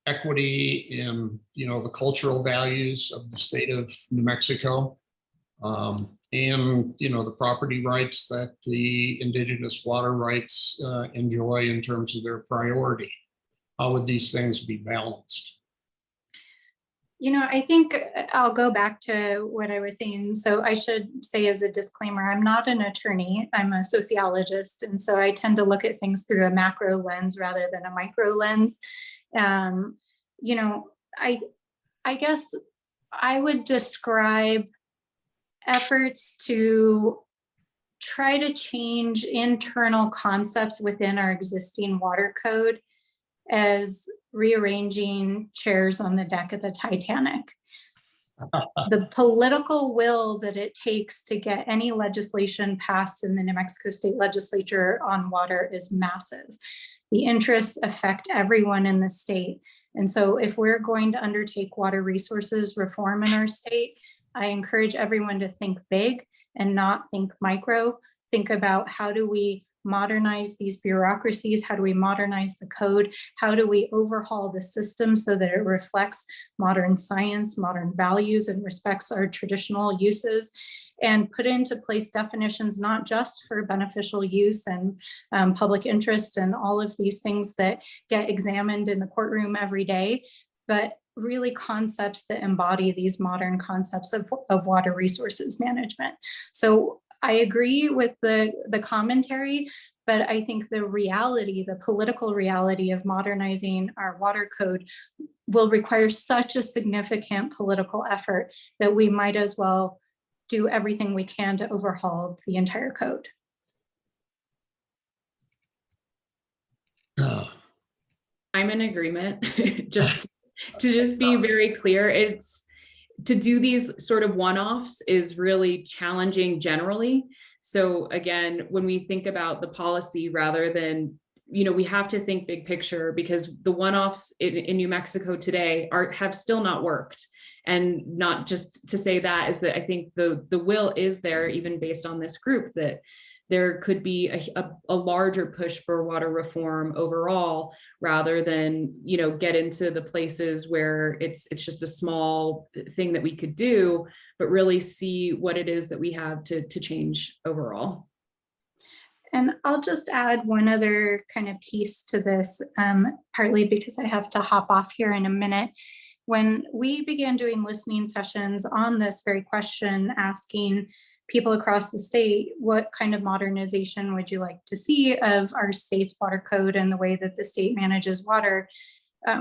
equity in the cultural values of the state of New Mexico, and the property rights that the indigenous water rights enjoy in terms of their priority? How would these things be balanced? I think I'll go back to what I was saying. So I should say as a disclaimer, I'm not an attorney, I'm a sociologist. And so I tend to look at things through a macro lens rather than a micro lens. I guess I would describe efforts to try to change internal concepts within our existing water code as rearranging chairs on the deck of the Titanic. The political will that it takes to get any legislation passed in the New Mexico State Legislature on water is massive. The interests affect everyone in the state. And so if we're going to undertake water resources reform in our state, I encourage everyone to think big and not think micro. Think about, how do we modernize these bureaucracies? How do we modernize the code? How do we overhaul the system so that it reflects modern science, modern values, and respects our traditional uses? And put into place definitions, not just for beneficial use and public interest and all of these things that get examined in the courtroom every day, but really concepts that embody these modern concepts of water resources management. So I agree with the commentary, but I think the reality, the political reality of modernizing our water code will require such a significant political effort that we might as well do everything we can to overhaul the entire code. I'm in agreement. Just to be very clear, it's to do these sort of one-offs is really challenging generally. So again, when we think about the policy, rather than, we have to think big picture, because the one-offs in New Mexico today have still not worked. And not just to say that, is that I think the will is there, even based on this group, that there could be a larger push for water reform overall, rather than, get into the places where it's just a small thing that we could do, but really see what it is that we have to change overall. And I'll just add one other kind of piece to this, partly because I have to hop off here in a minute. When we began doing listening sessions on this very question, asking people across the state, what kind of modernization would you like to see of our state's water code and the way that the state manages water?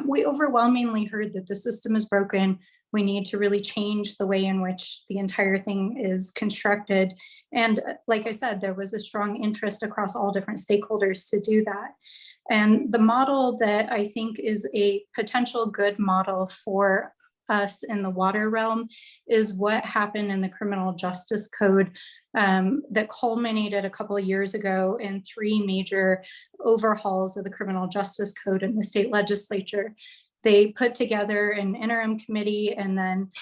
We overwhelmingly heard that the system is broken. We need to really change the way in which the entire thing is constructed. And like I said, there was a strong interest across all different stakeholders to do that. And the model that I think is a potential good model for us in the water realm is what happened in the criminal justice code that culminated a couple of years ago in 3 major overhauls of the criminal justice code in the state legislature. They put together an interim committee and then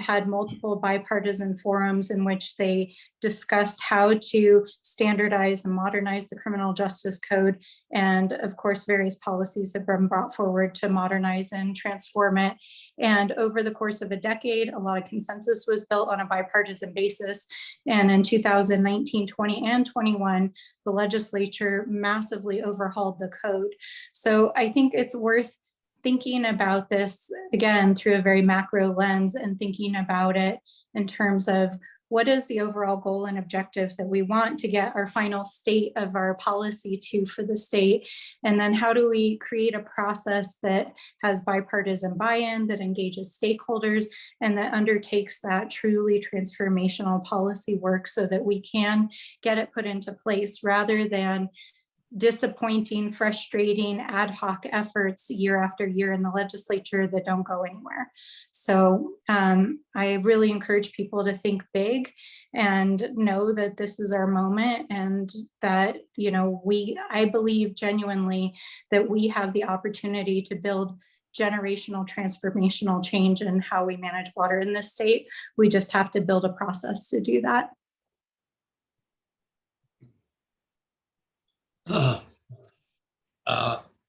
had multiple bipartisan forums in which they discussed how to standardize and modernize the criminal justice code. And of course, various policies have been brought forward to modernize and transform it. And over the course of a decade, a lot of consensus was built on a bipartisan basis. And in 2019, 20, and 21, the legislature massively overhauled the code. So I think it's worth thinking about this again through a very macro lens and thinking about it in terms of what is the overall goal and objective that we want to get our final state of our policy to for the state, and then how do we create a process that has bipartisan buy-in, that engages stakeholders, and that undertakes that truly transformational policy work so that we can get it put into place rather than disappointing, frustrating ad hoc efforts year after year in the legislature that don't go anywhere. So I really encourage people to think big and know that this is our moment, and that, you know, I believe genuinely that we have the opportunity to build generational transformational change in how we manage water in this state. We just have to build a process to do that.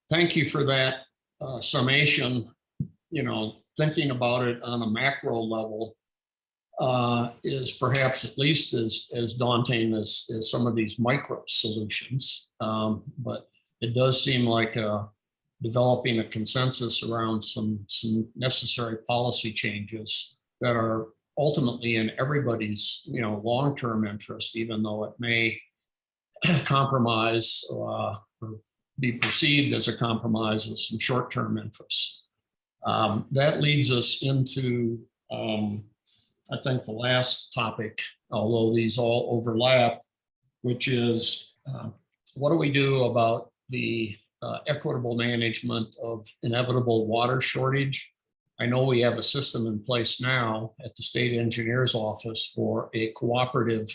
Thank you for that summation. You know, thinking about it on a macro level is perhaps at least as daunting as some of these micro solutions. But it does seem like developing a consensus around some necessary policy changes that are ultimately in everybody's, you know, long-term interest, even though it may compromise or be perceived as a compromise of some short-term interests. That leads us into, I think, the last topic, although these all overlap, which is what do we do about the equitable management of inevitable water shortage? I know we have a system in place now at the state engineer's office for a cooperative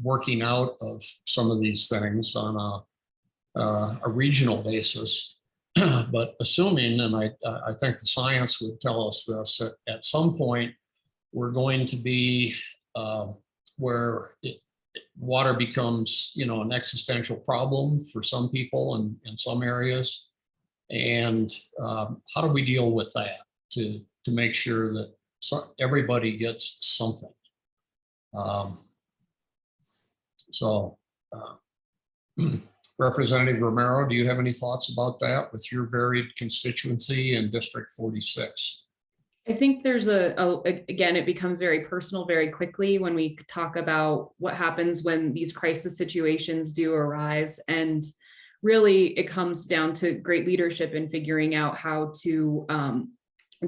working out of some of these things on a regional basis. But assuming, and I think the science would tell us this, at some point we're going to be where water becomes, you know, an existential problem for some people in some areas. And how do we deal with that to make sure that everybody gets something? Representative Romero, do you have any thoughts about that with your varied constituency in District 46? I think there's again, it becomes very personal very quickly when we talk about what happens when these crisis situations do arise. And really, it comes down to great leadership in figuring out how to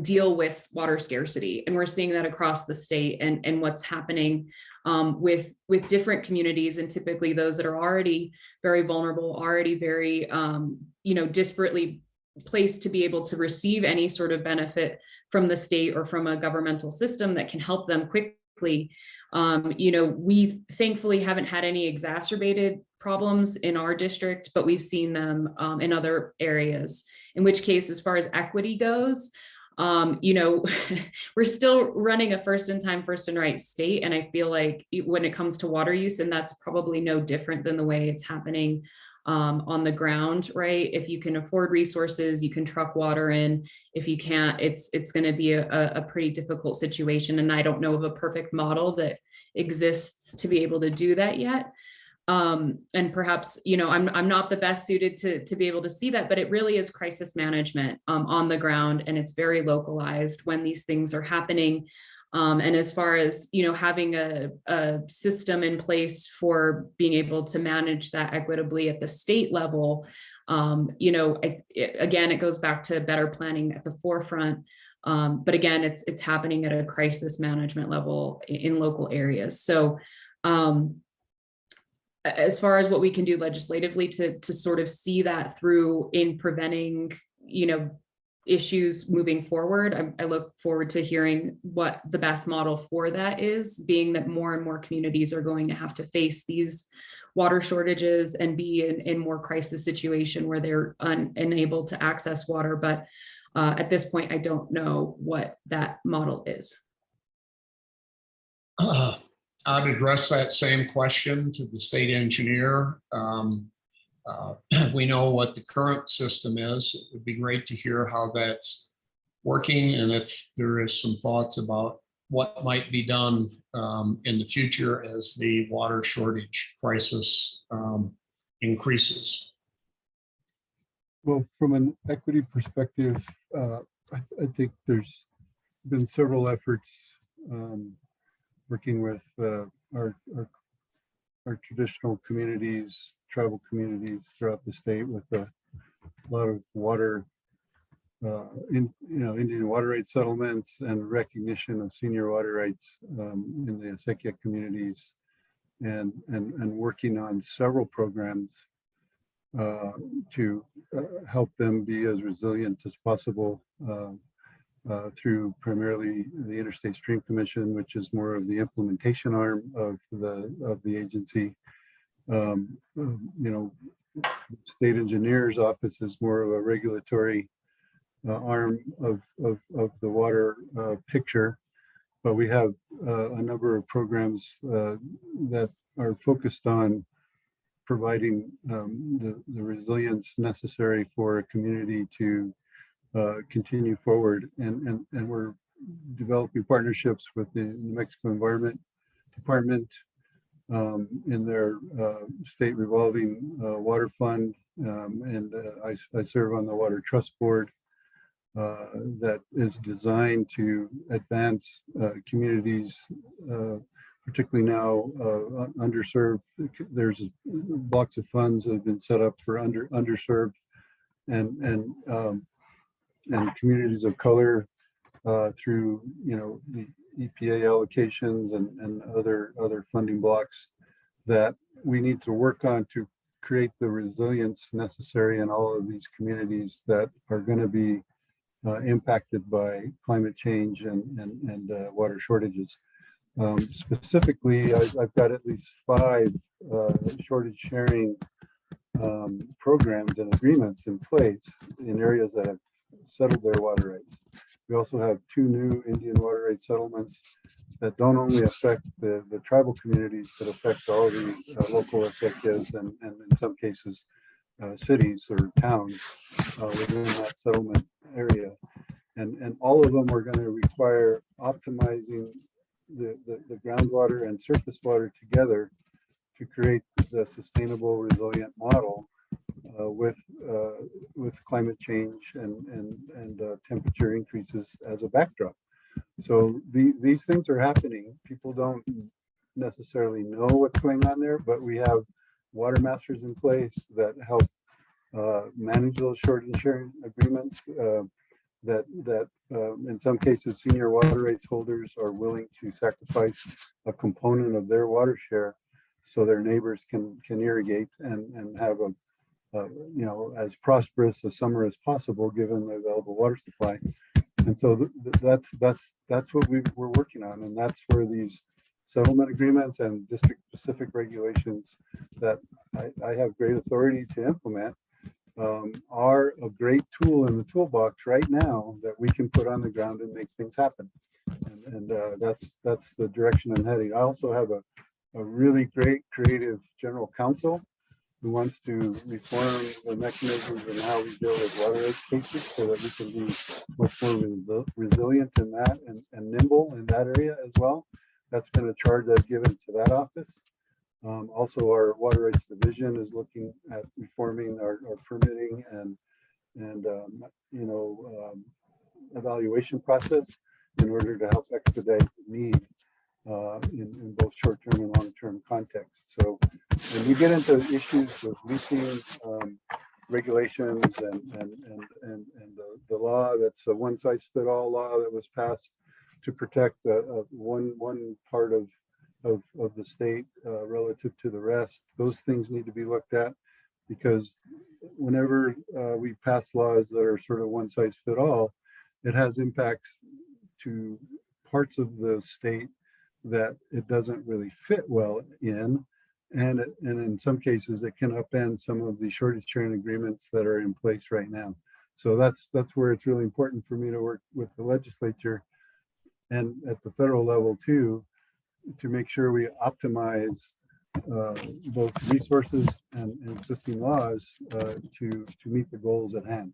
deal with water scarcity. And we're seeing that across the state and what's happening with different communities, and typically those that are already very vulnerable, already very, disparately placed to be able to receive any sort of benefit from the state or from a governmental system that can help them quickly. We thankfully haven't had any exacerbated problems in our district, but we've seen them in other areas, in which case, as far as equity goes, we're still running a first in time, first in right state. And I feel like when it comes to water use, and that's probably no different than the way it's happening on the ground, right? If you can afford resources, you can truck water in. If you can't, it's going to be a pretty difficult situation. And I don't know of a perfect model that exists to be able to do that yet. And perhaps, I'm not the best suited to be able to see that, but it really is crisis management on the ground, and it's very localized when these things are happening. And as far as, having a system in place for being able to manage that equitably at the state level, again, it goes back to better planning at the forefront. But again, it's happening at a crisis management level in local areas. So as far as what we can do legislatively to sort of see that through in preventing, issues moving forward, I look forward to hearing what the best model for that is, being that more and more communities are going to have to face these water shortages and be in more crisis situation where they're unable to access water. But at this point, I don't know what that model is. I'd address that same question to the state engineer. We know what the current system is. It would be great to hear how that's working, and if there is some thoughts about what might be done in the future as the water shortage crisis increases. Well, from an equity perspective, I think there's been several efforts working with our traditional communities, tribal communities throughout the state, with a lot of water, Indian water rights settlements and recognition of senior water rights in the Acequia communities, and working on several programs to help them be as resilient as possible through primarily the Interstate Stream Commission, which is more of the implementation arm of the agency. State engineer's office is more of a regulatory arm of the water picture, but we have a number of programs that are focused on providing the resilience necessary for a community to continue forward, and we're developing partnerships with the New Mexico Environment Department in their state revolving water fund, and I serve on the Water Trust Board that is designed to advance communities, particularly now underserved. There's blocks of funds that have been set up for underserved and communities of color through the EPA allocations and other funding blocks that we need to work on to create the resilience necessary in all of these communities that are going to be impacted by climate change and water shortages. Specifically, I've got at least 5 shortage sharing programs and agreements in place in areas that have settled their water rights. We also have 2 new Indian water rights settlements that don't only affect the tribal communities, but affect all the local acequias and in some cases cities or towns within that settlement area. And all of them are going to require optimizing the groundwater and surface water together to create the sustainable, resilient model with climate change and temperature increases as a backdrop. So these things are happening. People don't necessarily know what's going on there, but we have water masters in place that help manage those shortage sharing agreements. That in some cases, senior water rights holders are willing to sacrifice a component of their water share so their neighbors can irrigate and have a as prosperous a summer as possible given the available water supply. And so that's what we're working on, and that's where these settlement agreements and district specific regulations that I have great authority to implement are a great tool in the toolbox right now that we can put on the ground and make things happen. And that's the direction I'm heading. I also have a really great creative general counsel who wants to reform the mechanisms and how we deal with water rights cases so that we can be much more resilient in that and nimble in that area as well. That's been a charge I've given to that office. Also, our water rights division is looking at reforming our permitting and evaluation process in order to help expedite need in both short-term and long-term contexts. So when we get into issues with leasing regulations and the law that's a one-size-fit-all law that was passed to protect one part of the state relative to the rest. Those things need to be looked at, because whenever we pass laws that are sort of one-size-fit-all, it has impacts to parts of the state that it doesn't really fit well in. And in some cases, it can upend some of the shortage sharing agreements that are in place right now. So that's where it's really important for me to work with the legislature and at the federal level too, to make sure we optimize both resources and existing laws to meet the goals at hand.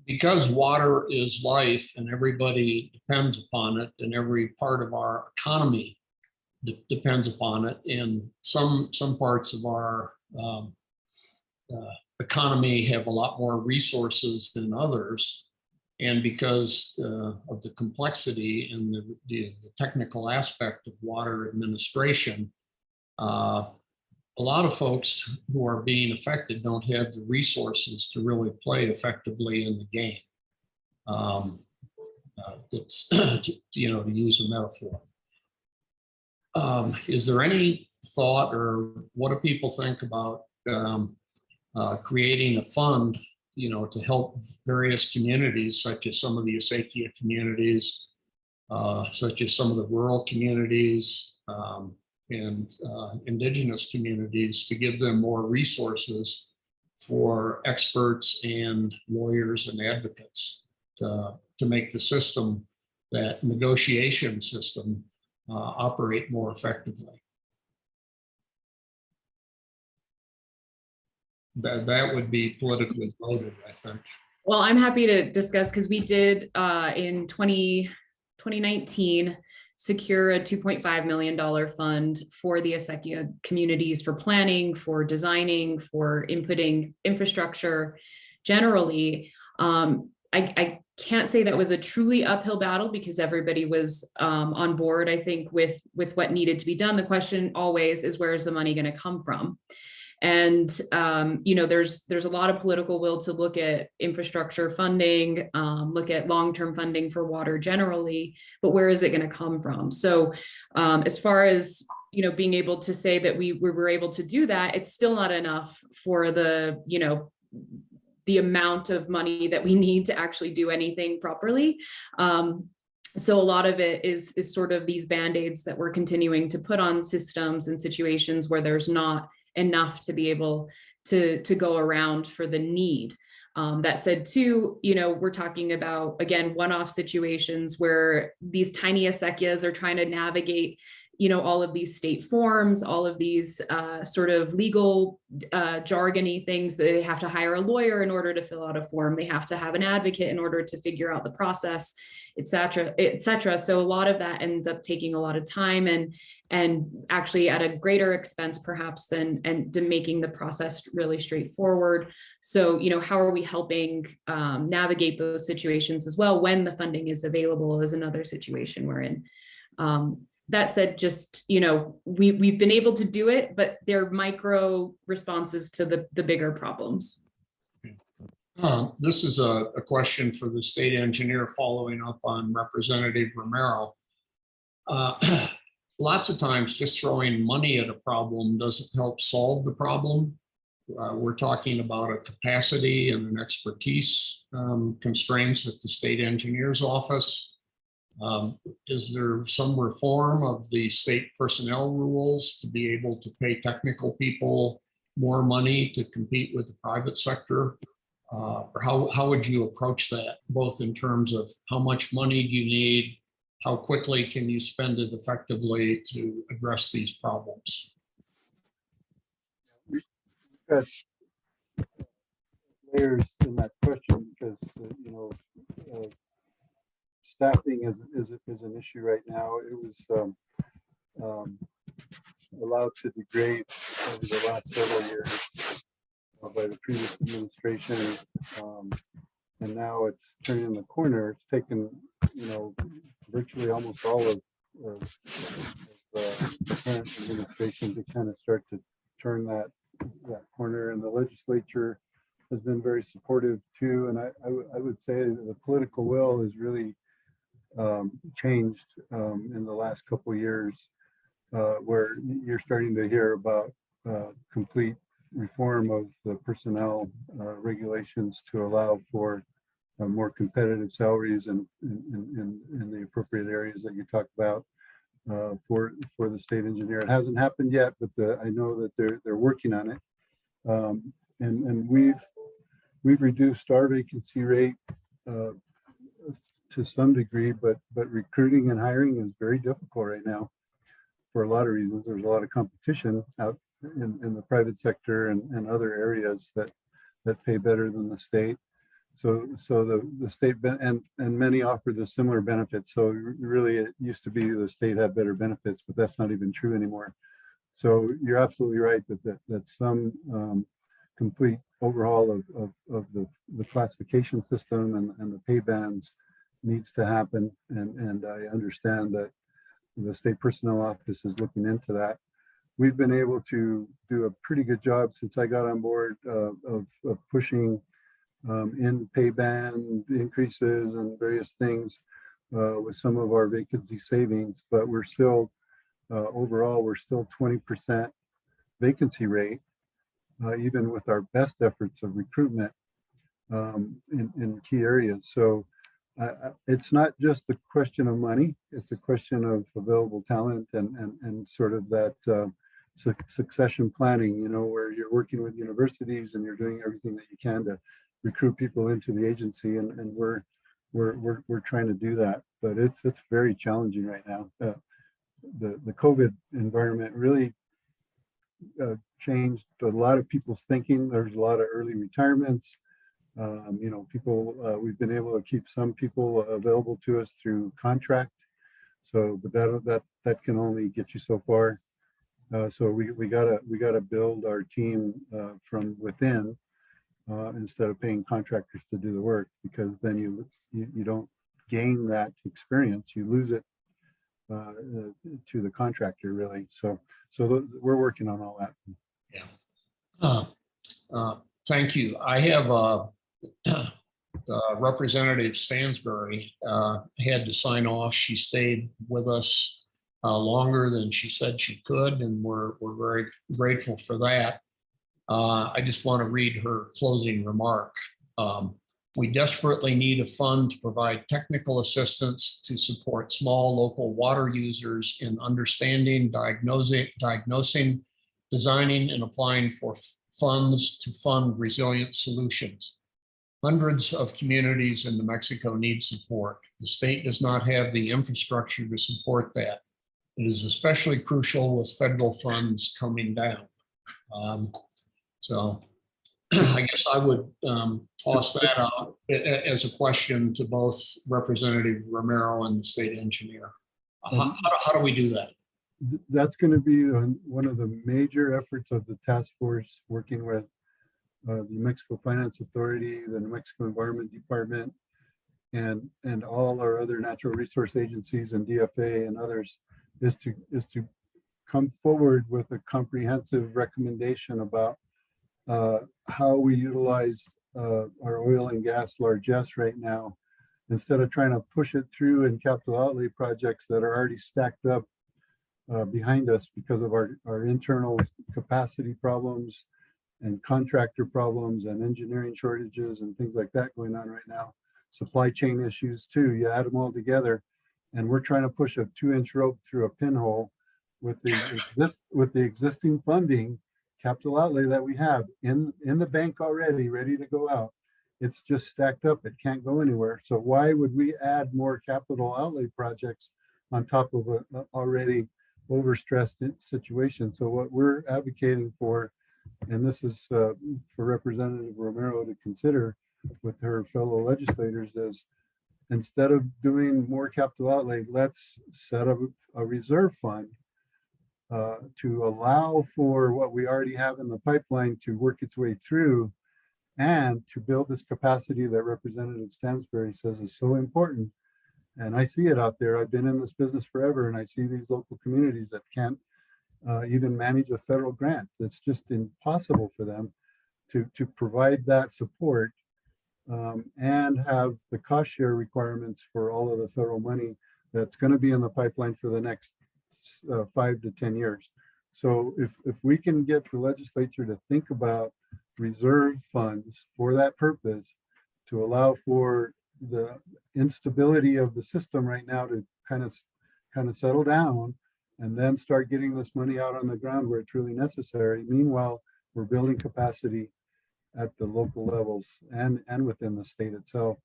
Because water is life and everybody depends upon it, and every part of our economy depends upon it, and some parts of our economy have a lot more resources than others. And because of the complexity and the technical aspect of water administration, a lot of folks who are being affected don't have the resources to really play effectively in the game. It's, to use a metaphor. Is there any thought, or what do people think about creating a fund, to help various communities, such as some of the acequia communities, such as some of the rural communities, and indigenous communities, to give them more resources for experts and lawyers and advocates to make the system, that negotiation system, operate more effectively? That would be politically loaded, I think. Well, I'm happy to discuss, because we did in 2019 secure a $2.5 million fund for the acequia communities for planning, for designing, for inputting infrastructure generally. I can't say that was a truly uphill battle, because everybody was on board, I think, with what needed to be done. The question always is, where is the money going to come from? And, there's a lot of political will to look at infrastructure funding, look at long-term funding for water generally, but where is it going to come from? So as far as, being able to say that we were able to do that, it's still not enough for the amount of money that we need to actually do anything properly. So a lot of it is sort of these Band-Aids that we're continuing to put on systems and situations where there's not enough to be able to go around for the need. That said too, we're talking about, again, one-off situations where these tiny acequias are trying to navigate, all of these state forms, all of these sort of legal jargony things that they have to hire a lawyer in order to fill out a form. They have to have an advocate in order to figure out the process, et cetera, et cetera. So a lot of that ends up taking a lot of time and actually at a greater expense perhaps than making the process really straightforward. So, how are we helping navigate those situations as well when the funding is available is another situation we're in. That said, just, we've been able to do it, but they're micro responses to the bigger problems. This is a question for the state engineer, following up on Representative Romero. Lots of times just throwing money at a problem doesn't help solve the problem. We're talking about a capacity and an expertise constraints at the state engineer's office. Is there some reform of the state personnel rules to be able to pay technical people more money to compete with the private sector? Or how would you approach that, both in terms of how much money do you need, how quickly can you spend it effectively to address these problems? There's layers in that question, because staffing is an issue right now. It was allowed to degrade over the last several years by the previous administration, and now it's turning the corner. It's taken, virtually almost all of the current administration to kind of start to turn that corner, and the legislature has been very supportive too. And I would say that the political will has really changed in the last couple of years, where you're starting to hear about complete reform of the personnel regulations to allow for more competitive salaries in the appropriate areas that you talked about for the state engineer. It hasn't happened yet, but I know that they're working on it. And we've reduced our vacancy rate to some degree, but recruiting and hiring is very difficult right now for a lot of reasons. There's a lot of competition out in the private sector and other areas that pay better than the state. So the state and many offer the similar benefits. So really, it used to be the state had better benefits, but that's not even true anymore. So you're absolutely right that some complete overhaul of the classification system and the pay bands needs to happen. And I understand that the state personnel office is looking into that. We've been able to do a pretty good job since I got on board of pushing in pay band increases and various things with some of our vacancy savings, but we're still overall, we're still 20% vacancy rate, even with our best efforts of recruitment in key areas. So it's not just a question of money, it's a question of available talent and sort of that succession planning, you know, where you're working with universities and you're doing everything that you can to recruit people into the agency, and we're trying to do that, but it's very challenging right now. The COVID environment really changed a lot of people's thinking. There's a lot of early retirements. You know, people, we've been able to keep some people available to us through contract. So, but that can only get you so far. So we gotta build our team from within instead of paying contractors to do the work, because then you don't gain that experience, you lose it to the contractor really. So we're working on all that. Yeah. Thank you. I have Representative Stansbury had to sign off. She stayed with us longer than she said she could, and we're very grateful for that. I just want to read her closing remark. We desperately need a fund to provide technical assistance to support small local water users in understanding, diagnosing, designing, and applying for funds to fund resilient solutions. Hundreds of communities in New Mexico need support. The state does not have the infrastructure to support that. It is especially crucial with federal funds coming down. So I guess I would toss that out as a question to both Representative Romero and the state engineer. How do we do that? That's going to be one of the major efforts of the task force, working with the New Mexico Finance Authority, the New Mexico Environment Department, and all our other natural resource agencies and DFA and others, is to come forward with a comprehensive recommendation about how we utilize our oil and gas largesse right now, instead of trying to push it through in capital outlay projects that are already stacked up behind us because of our internal capacity problems and contractor problems and engineering shortages and things like that going on right now. Supply chain issues too, you add them all together, and we're trying to push a 2-inch rope through a pinhole with the existing funding, capital outlay that we have in the bank already, ready to go out. It's just stacked up, it can't go anywhere. So why would we add more capital outlay projects on top of an already overstressed situation? So what we're advocating for, and this is for Representative Romero to consider with her fellow legislators, is instead of doing more capital outlay, let's set up a reserve fund to allow for what we already have in the pipeline to work its way through, and to build this capacity that Representative Stansbury says is so important. And I see it out there. I've been in this business forever, and I see these local communities that can't even manage a federal grant. It's just impossible for them. to provide that support and have the cost share requirements for all of the federal money that's going to be in the pipeline for the next 5 to 10 years. So if we can get the legislature to think about reserve funds for that purpose, to allow for the instability of the system right now to kind of settle down, and then start getting this money out on the ground where it's really necessary. Meanwhile, we're building capacity at the local levels and within the state itself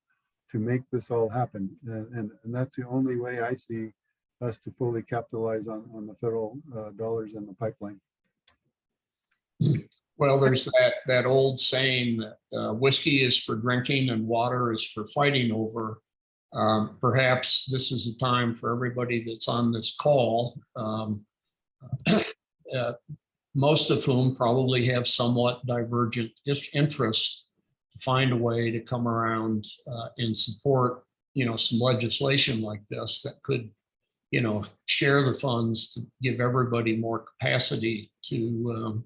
to make this all happen. And that's the only way I see us to fully capitalize on the federal dollars in the pipeline. Well, there's that old saying that whiskey is for drinking and water is for fighting over. Perhaps this is a time for everybody that's on this call, most of whom probably have somewhat divergent interests, to find a way to come around and support, some legislation like this that could, share the funds to give everybody more capacity to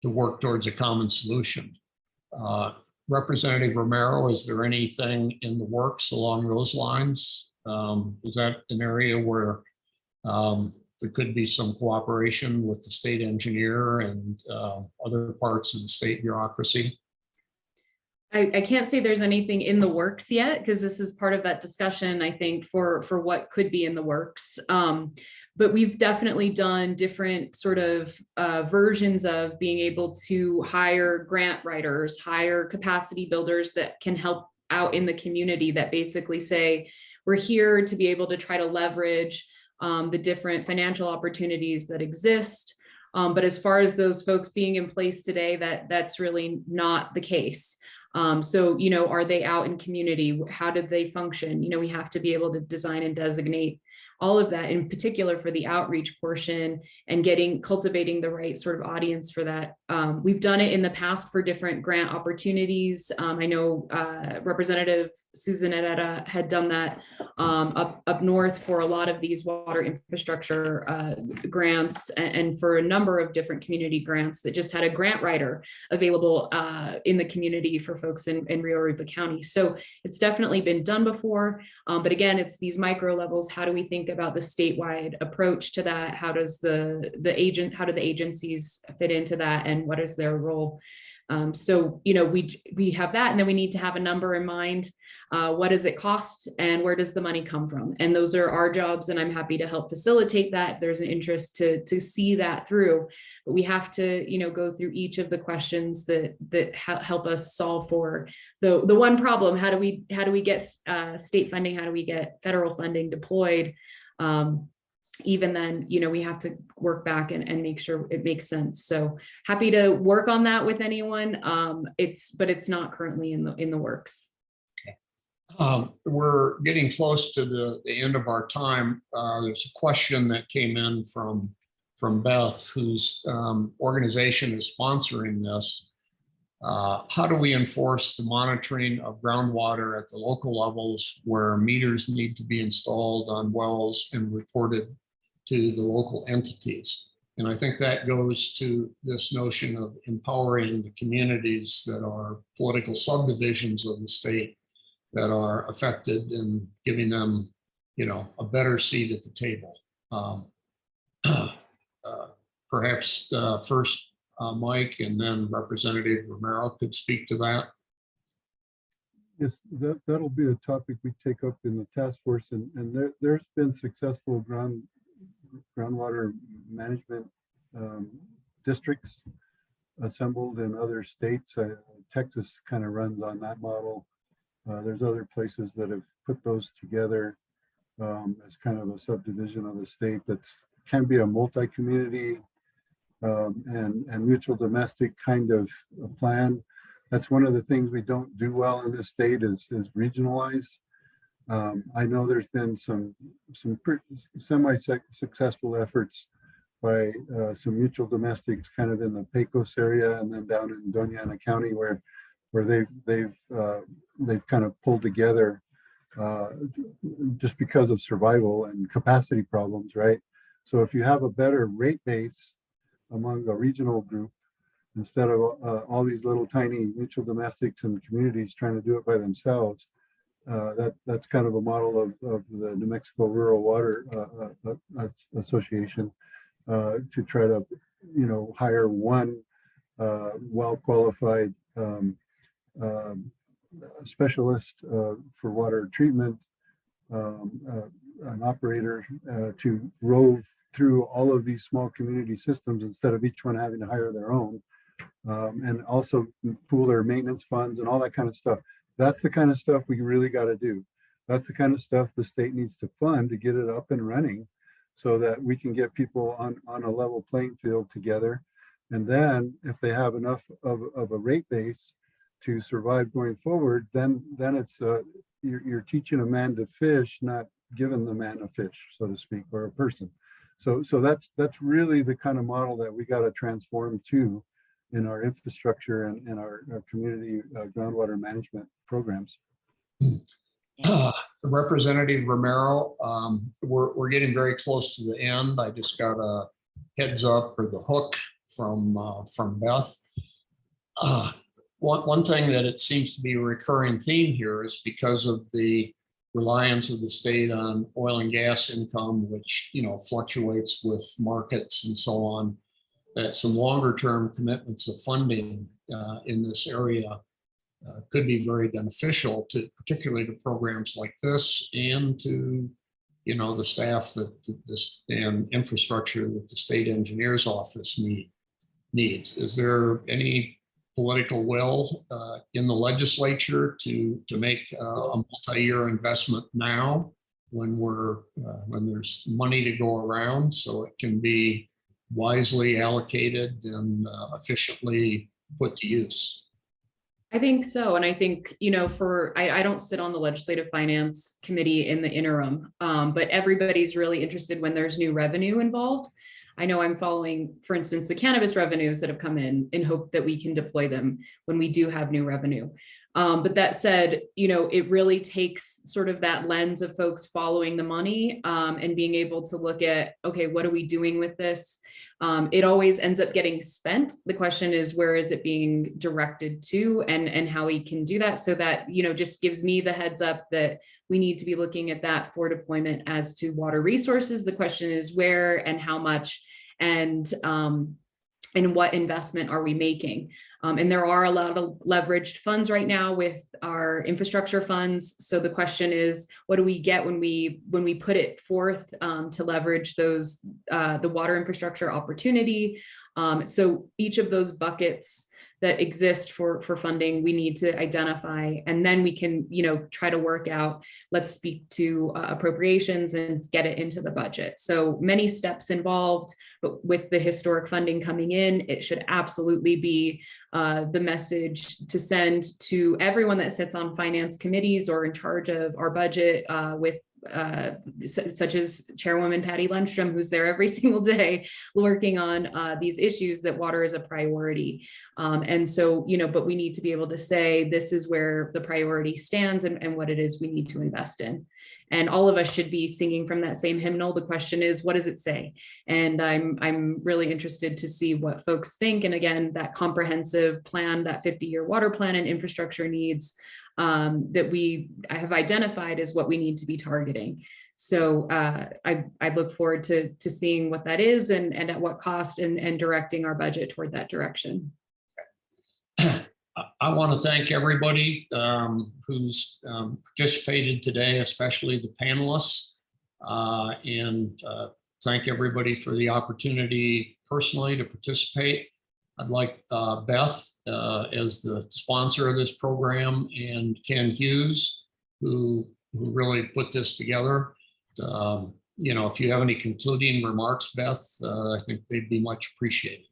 work towards a common solution. Representative Romero, is there anything in the works along those lines? Is that an area where there could be some cooperation with the state engineer and other parts of the state bureaucracy? I can't say there's anything in the works yet, because this is part of that discussion, I think, for what could be in the works. But we've definitely done different sort of versions of being able to hire grant writers, hire capacity builders that can help out in the community, that basically say, we're here to be able to try to leverage the different financial opportunities that exist. But as far as those folks being in place today, that's really not the case. So, are they out in community? How did they function? We have to be able to design and designate all of that, in particular for the outreach portion, and cultivating the right sort of audience for that. We've done it in the past for different grant opportunities. I know Representative Susan Herrera had done that up north for a lot of these water infrastructure grants, and for a number of different community grants that just had a grant writer available in the community for folks in Rio Arriba County. So it's definitely been done before, but again, it's these micro levels. How do we think about the statewide approach to that? How does how do the agencies fit into that, and what is their role? So, we have that, and then we need to have a number in mind. What does it cost, and where does the money come from? And those are our jobs, and I'm happy to help facilitate that. There's an interest to see that through, but we have to, go through each of the questions that help us solve for the one problem. How do we get state funding? How do we get federal funding deployed? Even then, we have to work back and make sure it makes sense. So happy to work on that with anyone. But it's not currently in the works. We're getting close to the end of our time. There's a question that came in from Beth, whose organization is sponsoring this. How do we enforce the monitoring of groundwater at the local levels where meters need to be installed on wells and reported to the local entities? And I think that goes to this notion of empowering the communities that are political subdivisions of the state that are affected, and giving them, a better seat at the table. Perhaps first Mike, and then Representative Romero could speak to that. Yes, that'll be a topic we take up in the task force, and there's been successful groundwater management districts assembled in other states. Texas kind of runs on that model. There's other places that have put those together as kind of a subdivision of the state that can be a multi-community and mutual domestic kind of a plan. That's one of the things we don't do well in this state is regionalize. I know there's been some semi-successful efforts by some mutual domestics kind of in the Pecos area, and then down in Doña Ana County where they've kind of pulled together just because of survival and capacity problems, right? So if you have a better rate base among a regional group, instead of all these little tiny mutual domestics and communities trying to do it by themselves. That's kind of a model of the New Mexico Rural Water Association, to try to, hire one well-qualified specialist for water treatment, an operator to rove through all of these small community systems instead of each one having to hire their own, and also pool their maintenance funds and all that kind of stuff. That's the kind of stuff we really got to do. That's the kind of stuff the state needs to fund to get it up and running, so that we can get people on a level playing field together. And then if they have enough of a rate base to survive going forward, then it's you're teaching a man to fish, not giving the man a fish, so to speak, or a person. So that's really the kind of model that we got to transform to in our infrastructure and in our community groundwater management programs. Representative Romero, we're getting very close to the end. I just got a heads up or the hook from Beth. One thing that it seems to be a recurring theme here is because of the reliance of the state on oil and gas income, which fluctuates with markets and so on, that some longer term commitments of funding in this area could be very beneficial to, particularly to programs like this, and to the staff and infrastructure that the state engineer's office needs. Is there any political will in the legislature to make a multi-year investment now, when there's money to go around, so it can be wisely allocated and efficiently put to use? I think so. And I think, I don't sit on the Legislative Finance Committee in the interim, but everybody's really interested when there's new revenue involved. I know I'm following, for instance, the cannabis revenues that have come in hope that we can deploy them when we do have new revenue. But that said, it really takes sort of that lens of folks following the money and being able to look at, okay, what are we doing with this? It always ends up getting spent. The question is, where is it being directed to, and how we can do that, so that, just gives me the heads up that we need to be looking at that for deployment as to water resources. The question is where and how much, and what investment are we making? And there are a lot of leveraged funds right now with our infrastructure funds. So the question is, what do we get when we put it forth to leverage those the water infrastructure opportunity? So each of those buckets that exist for funding, we need to identify, and then we can, try to work out, let's speak to appropriations and get it into the budget. So many steps involved, but with the historic funding coming in, it should absolutely be the message to send to everyone that sits on finance committees or in charge of our budget, with such as Chairwoman Patty Lundstrom, who's there every single day working on these issues, that water is a priority. And so, but we need to be able to say, this is where the priority stands and what it is we need to invest in. And all of us should be singing from that same hymnal. The question is, what does it say? And I'm really interested to see what folks think. And again, that comprehensive plan, that 50-year water plan and infrastructure needs that I have identified as what we need to be targeting. So I look forward to seeing what that is and at what cost, and directing our budget toward that direction. I want to thank everybody who's participated today, especially the panelists, and thank everybody for the opportunity personally to participate. I'd like Beth as the sponsor of this program, and Ken Hughes, who really put this together. If you have any concluding remarks, Beth, I think they'd be much appreciated.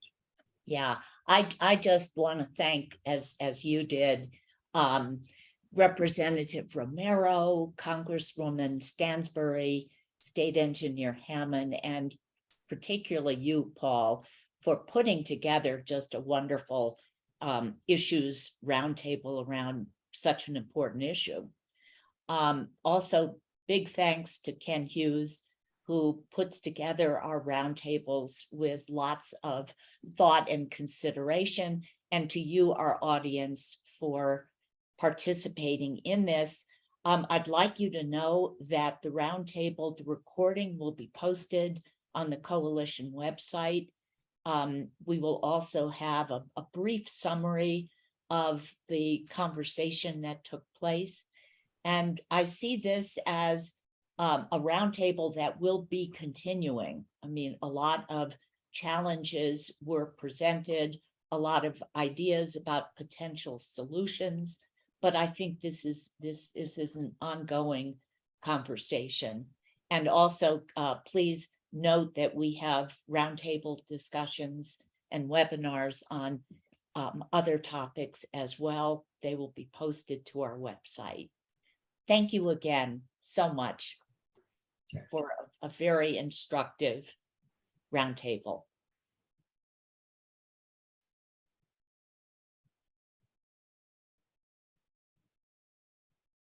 Yeah, I just want to thank, as you did, Representative Romero, Congresswoman Stansbury, State Engineer Hamman, and particularly you, Paul, for putting together just a wonderful issues roundtable around such an important issue. Also, big thanks to Ken Hughes, who puts together our roundtables with lots of thought and consideration, and to you, our audience, for participating in this. I'd like you to know that the roundtable, the recording will be posted on the coalition website. We will also have a brief summary of the conversation that took place. And I see this as a roundtable that will be continuing. I mean, a lot of challenges were presented, a lot of ideas about potential solutions, but I think this is an ongoing conversation. And also, please note that we have roundtable discussions and webinars on other topics as well. They will be posted to our website. Thank you again so much for a very instructive roundtable.